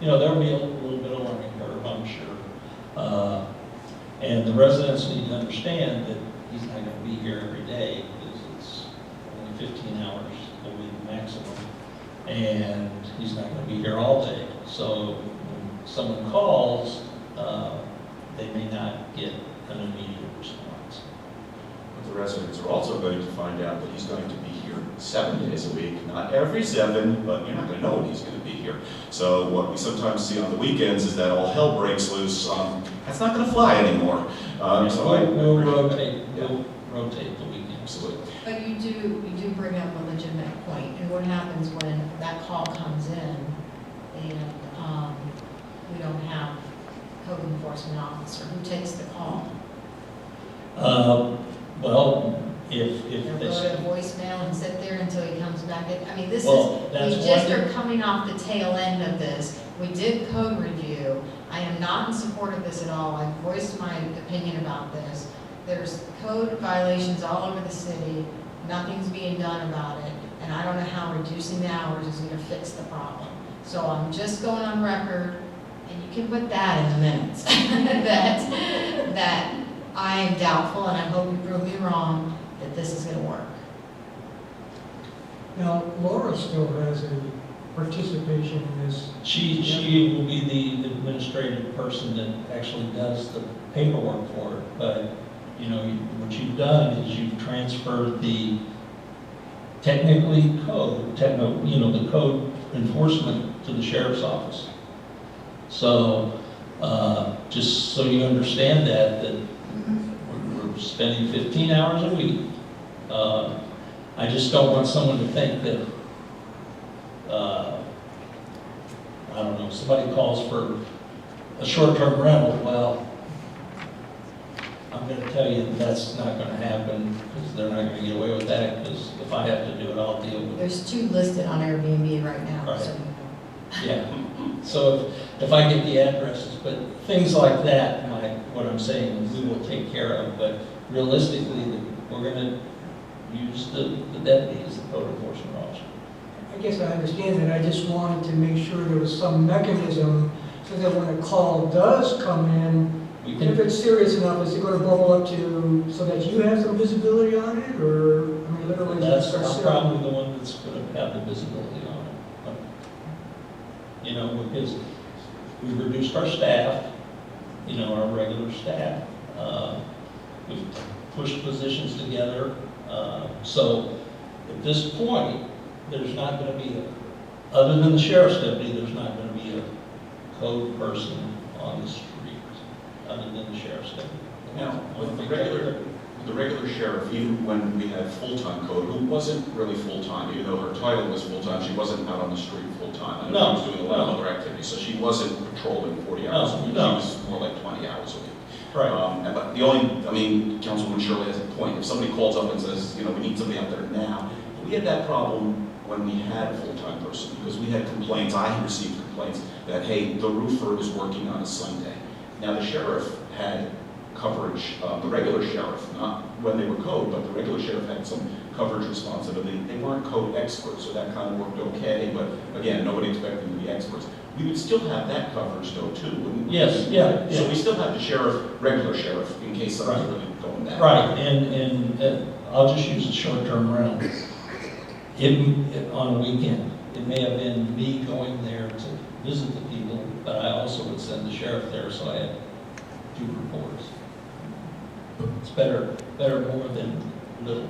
there'll be a little bit of learning curve, I'm sure. And the residents need to understand that he's not gonna be here every day, because it's only 15 hours a week maximum, and he's not gonna be here all day. So when someone calls, they may not get an immediate response. But the residents are also going to find out that he's going to be here 7 days a week, not every 7, but you're not going to know when he's going to be here. So what we sometimes see on the weekends is that all hell breaks loose. That's not going to fly anymore. We'll rotate the weekends. Absolutely. But you do bring up a legitimate point, and what happens when that call comes in and we don't have code enforcement officer, who takes the call? Well, if They'll they go to voicemail and sit there until he comes back in. I mean, we that's just one- are coming off the tail end of this. We did code review. I am not in support of this at all. I've voiced my opinion about this. There's code violations all over the city. Nothing's being done about it. And I don't know how reducing the hours is gonna fix the problem. So I'm just going on record, and you can put that in the minutes, that I am doubtful, and I hope you prove me wrong, that this is gonna work. Now, Laura still has a participation in this. She will be the administrative person that actually does the paperwork for it, but, what you've done is you've transferred the the code enforcement to the sheriff's office. So, just so you understand that we're spending 15 hours a week. I just don't want someone to think that, I don't know, somebody calls for a short-term rental. Well, I'm going to tell you that's not going to happen, because they're not going to get away with that, because if I have to do it, I'll deal with it. There's 2 listed on Airbnb right now, Right. so. Yeah, so if I get the addresses, but things like that, what I'm saying, we will take care of, but realistically, we're going to use the deputy as the code enforcement officer. I guess I understand that. I just wanted to make sure there was some mechanism so that when a call does come in, if it's serious enough, is it going to bubble up to, so that you have some visibility on it, or, I mean, literally? That's just start probably the one that's going to have the visibility on it. Because we've reduced our staff, our regular staff. We've pushed positions together. So at this point, there's not going to be other than the sheriff's deputy, there's not going to be a code person on the street, other than the sheriff's deputy. Now, with the regular sheriff, even when we had full-time code, who wasn't really full-time, even though her title was full-time, she wasn't out on the street full-time. I know she was doing a lot of other activities, so she wasn't patrolling 40 hours a week. She was more like 20 hours a week. Right. But the only, Councilwoman Shirley has a point. If somebody calls up and says, we need somebody out there now, we had that problem when we had a full-time person, because we had complaints, I had received complaints that, hey, the roofer is working on a Sunday. Now, the sheriff had coverage, the regular sheriff, not when they were code, but the regular sheriff had some coverage responsibility. They weren't code experts, so that kind of worked okay, but again, nobody expected them to be experts. We would still have that coverage though, too, wouldn't we? Yes, yeah. So we still have the sheriff, regular sheriff, in case something's really going bad. Right, and I'll just use a short-term rental. On a weekend, it may have been me going there to visit the people, but I also would send the sheriff there, so I had 2 reports. It's better more than little,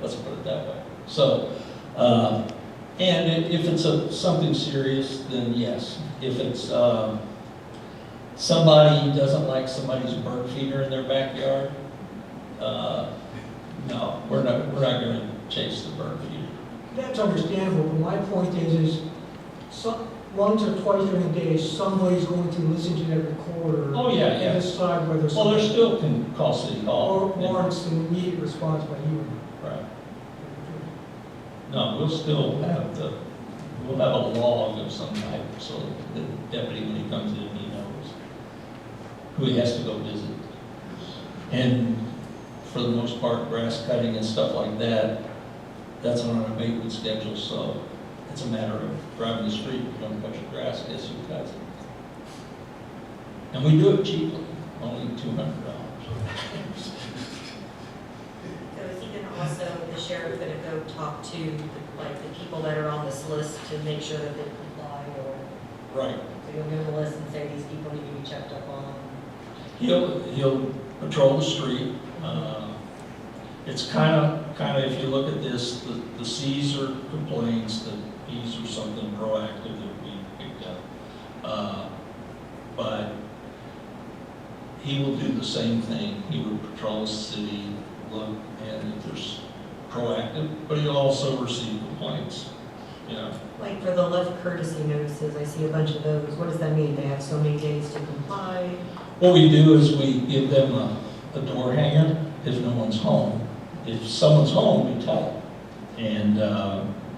let's put it that way. So, and if it's something serious, then yes. If it's somebody doesn't like somebody's bird feeder in their backyard, no, we're not going to chase the bird feeder. That's understandable, but my point is once or twice during the day, somebody's going to listen to that recorder. Oh, yeah. And decide whether. Well, there still can call City Hall. Or warrants an immediate response by you. Right. No, we'll have a log of some type, so the deputy, when he comes in, he knows who he has to go visit. And for the most part, grass cutting and stuff like that, that's on an abatement schedule, so It's a matter of driving the street, you don't cut your grass, guess who cuts it? And we do it cheaply, only $200. So is he gonna also, the sheriff gonna go talk to, like, the people that are on this list to make sure that they comply, or? Right. So you'll give them a list and say these people need to be checked up on? He'll patrol the street. It's kind of, if you look at this, the C's are complaints, the P's are something proactive that we picked up. But he will do the same thing. He would patrol the city, look, and if there's proactive, but he'll also receive complaints, you know. Like for the left courtesy notices, I see a bunch of those. What does that mean? They have so many days to comply? What we do is we give them a door hanger if no one's home. If someone's home, we tell them. And,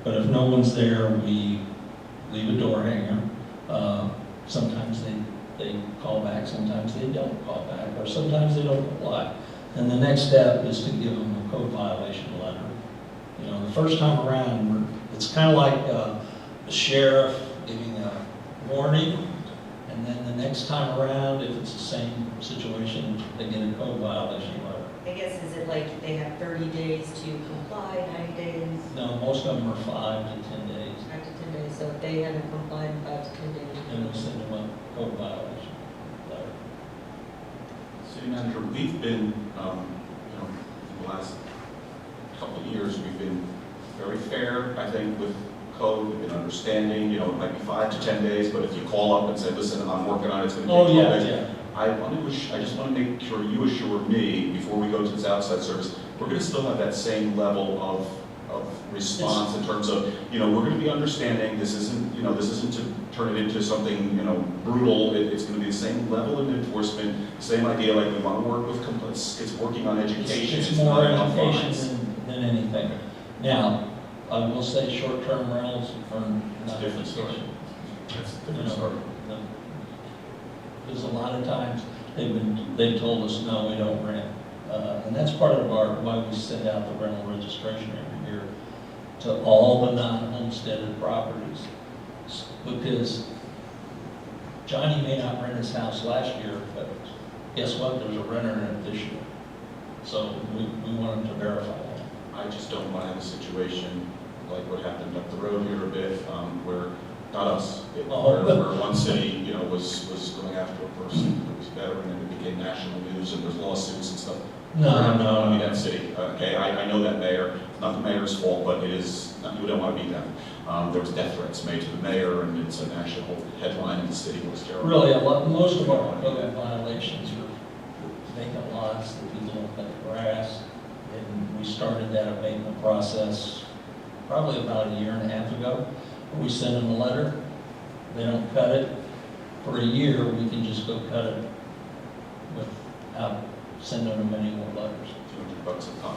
but if no one's there, we leave a door hanger. Sometimes they call back, sometimes they don't call back, or sometimes they don't comply. And the next step is to give them a code violation letter. You know, the first time around, it's kind of like the sheriff giving a warning, and then the next time around, if it's the same situation, they get a code violation letter. I guess, is it like they have 30 days to comply, 90 days? No, most of them are 5 to 10 days. 5 to 10 days, so if they haven't complied in 5 to 10 days. And we send them a code violation letter. City Manager, we've been, the last couple of years, we've been very fair, I think, with code. We've been understanding, it might be 5 to 10 days, but if you call up and say, listen, I'm working on it, it's going to take 12 days. Yeah. I just want to make sure you assure me, before we go to this outside service, we're going to still have that same level of response in terms of, we're going to be understanding, this isn't to turn it into something, brutal. It's going to be the same level of enforcement, same idea, like we want to work with complaints. It's working on education. It's not more on education fines. than anything. Now, I will say short-term rentals are It's a different story. That's a different story. Because a lot of times they've told us, no, we don't rent. And that's part of why we send out the rental registration every year to all the non-homesteaded properties. Because Johnny may not rent his house last year, but guess what? There's a renter in it this year. So we want them to verify that. I just don't want to have a situation like what happened up the road here a bit, where, not us, where one city, was going after a person who was a veteran, and it became national news, and there's lawsuits and stuff. No. I mean, that city, okay, I know that mayor, it's not the mayor's fault, but it is, you don't want to be them. There was death threats made to the mayor, and it's a national headline in the city, it was terrible. Really, most of our code violations are vacant lots that people don't cut the grass. And we started that abatement process probably about a year and a half ago. We send them a letter, they don't cut it. For a year, we can just go cut it without sending them any more letters. $200 a pop.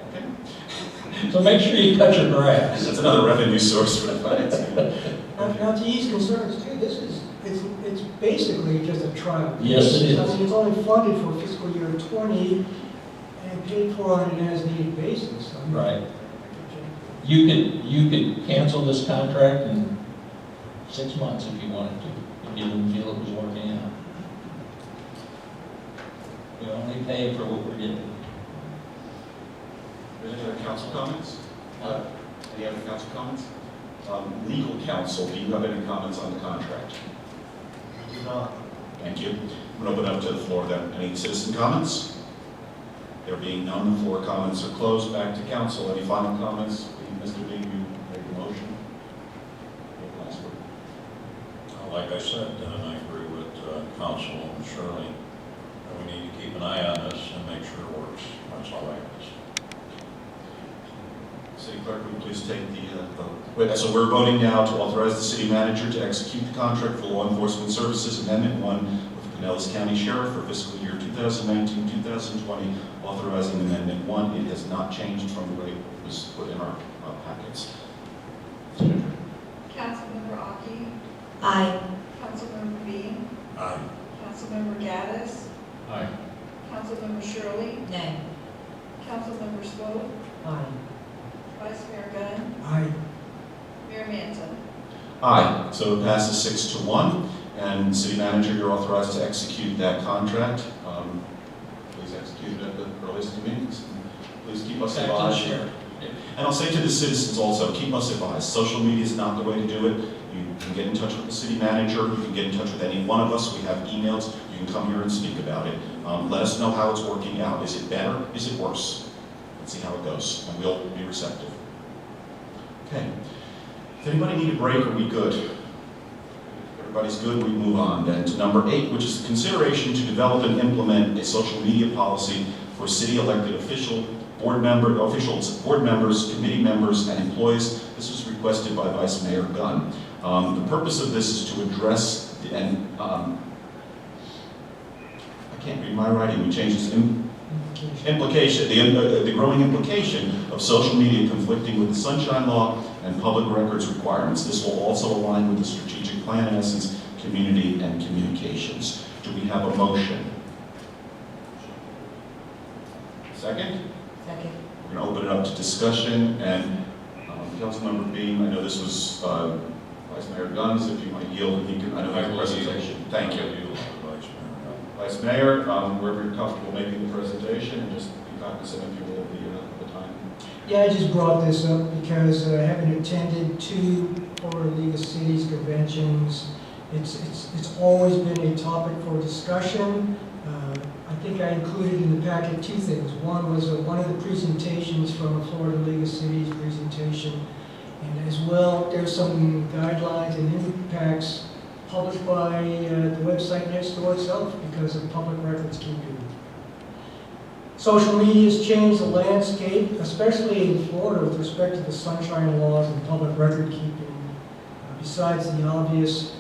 Okay. So make sure you cut your grass. That's another revenue source for the finance. Now, to ease concerns too, it's basically just a trial. Yes, it is. I mean, it's only funded for fiscal year 20 and paid for on an as-needed basis. I mean, Right. You could cancel this contract in 6 months if you wanted to, if you didn't feel it was working out. We only pay for what we're getting. Any other council comments? Any other council comments? Legal counsel, do you have any comments on the contract? I do not. Thank you. I'm going to open up to the floor then. Any citizen comments? There being none, the floor comments are closed. Back to council. Any final comments? Mr. Lee, you make the motion. Last word. Like I said, I agree with Councilwoman Shirley. We need to keep an eye on this and make sure it works. That's all I ask. City Clerk, will you please take the vote? So we're voting now to authorize the city manager to execute the contract for law enforcement services Amendment 1 with Pinellas County Sheriff for fiscal year 2019-2020, authorizing Amendment 1. It has not changed from the way it was put in our packets. Councilmember Aki? Aye. Councilmember Bean? Aye. Councilmember Gaddis? Aye. Councilmember Shirley? Nay. Councilmember Swope? Aye. Vice Mayor Gunn? I, Mayor Manzo. Aye, so it passes 6-1, and City Manager, you're authorized to execute that contract. Please execute it at the earliest convenience. Please keep us advised. And I'll say to the citizens also, keep us advised. Social media is not the way to do it. You can get in touch with the City Manager, you can get in touch with any one of us. We have emails, you can come here and speak about it. Let us know how it's working out. Is it better? Is it worse? Let's see how it goes, and we'll be receptive. Okay. Does anybody need a break, or are we good? If everybody's good, we move on then to number 8, which is consideration to develop and implement a social media policy for city elected officials, board members, committee members, and employees. This was requested by Vice Mayor Gunn. The purpose of this is to address, I can't read my writing, we changed this implication, the growing implication of social media conflicting with the Sunshine Law and public records requirements. This will also align with the strategic plan, in essence, community and communications. Do we have a motion? Second? Second. We're going to open it up to discussion, and Councilmember Beam, I know this was Vice Mayor Guns, if you might yield, and he can, I know have a presentation. Thank you. Vice Mayor, wherever you're comfortable making the presentation, and just be cognizant, if you will, of the time. Yeah, I just brought this up because having attended 2 Florida League of Cities conventions, it's always been a topic for discussion. I think I included in the packet 2 things. One was one of the presentations from a Florida League of Cities presentation, and as well, there's some guidelines and impacts published by the website Nextdoor itself because of public records keeping. Social media has changed the landscape, especially in Florida with respect to the sunshine laws and public record keeping. Besides the obvious,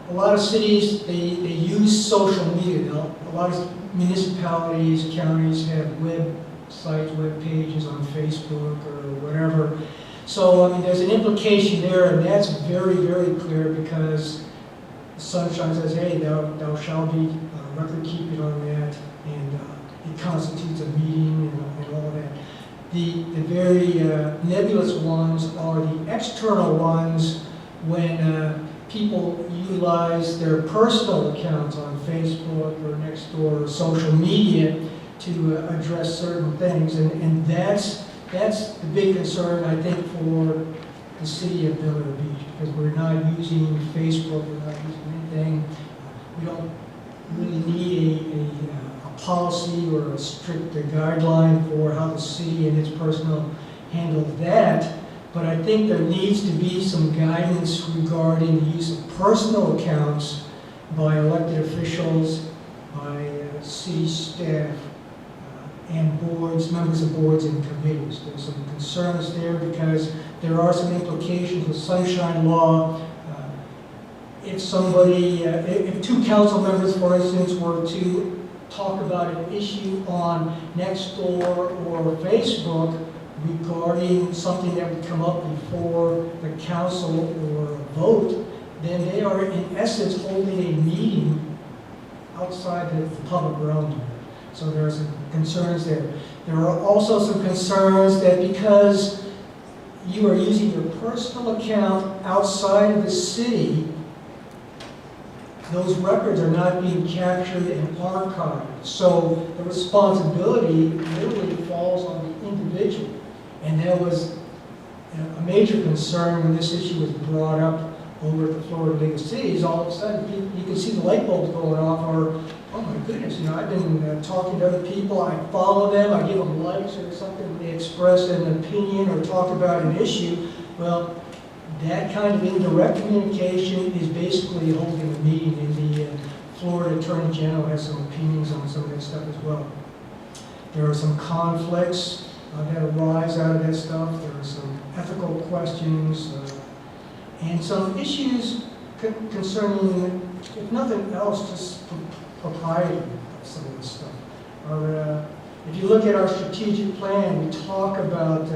a lot of cities, they use social media. A lot of municipalities, counties have websites, web pages on Facebook or whatever. So, there's an implication there, and that's very, very clear because Sunshine says, hey, thou shalt be record keeping on that, and it constitutes a meeting and all that. The very nebulous ones are the external ones when people utilize their personal accounts on Facebook or Nextdoor or social media to address certain things, and that's the big concern, I think, for the city of Villa Beach, because we're not using Facebook, we're not using anything. We don't really need a policy or a strict guideline for how the city and its personnel handle that, but I think there needs to be some guidance regarding the use of personal accounts by elected officials, by city staff, and boards, members of boards and committees. There's some concerns there because there are some implications with Sunshine Law. If somebody, if 2 council members, for instance, were to talk about an issue on Nextdoor or Facebook regarding something that would come up before the council or a vote, then they are in essence holding a meeting outside the public realm. So there are some concerns there. There are also some concerns that because you are using your personal account outside of the city, those records are not being captured and archived. So the responsibility literally falls on the individual. And that was a major concern when this issue was brought up over at the Florida League of Cities. All of a sudden, you can see the light bulbs going off, or, oh my goodness, I've been talking to other people, I follow them, I give them likes or something, they express an opinion or talk about an issue. Well, that kind of indirect communication is basically holding a meeting, and the Florida Attorney General has some opinions on some of that stuff as well. There are some conflicts that arise out of that stuff. There are some ethical questions and some issues concerning, if nothing else, just propriety of some of this stuff. If you look at our strategic plan, we talk about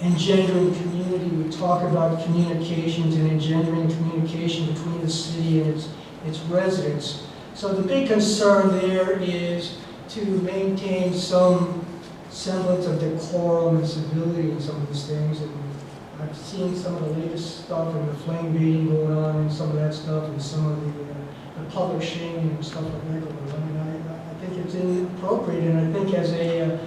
engendering community, we talk about communications and engendering communication between the city and its residents. So the big concern there is to maintain some semblance of decorum and civility in some of these things. And I've seen some of the latest stuff and the flame baiting going on and some of that stuff and some of the public shaming and stuff like that going on. And I think it's inappropriate, and I think as the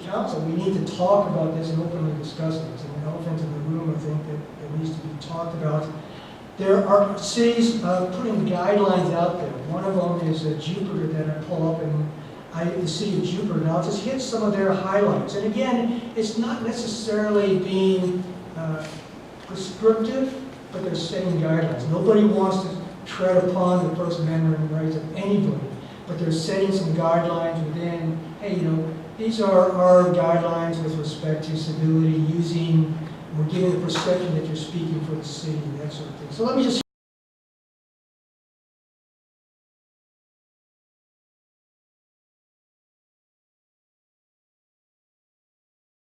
council, we need to talk about this and openly discuss it. It's an elephant in the room, I think, that needs to be talked about. There are cities putting guidelines out there. One of them is Jupiter that I pull up, and the city of Jupiter. Now, just hit some of their highlights. And again, it's not necessarily being prescriptive, but they're setting guidelines. Nobody wants to tread upon the First Amendment rights of anybody, but they're setting some guidelines within, hey, you know, these are our guidelines with respect to civility, we're giving the perception that you're speaking for the city, and that sort of thing. So let me just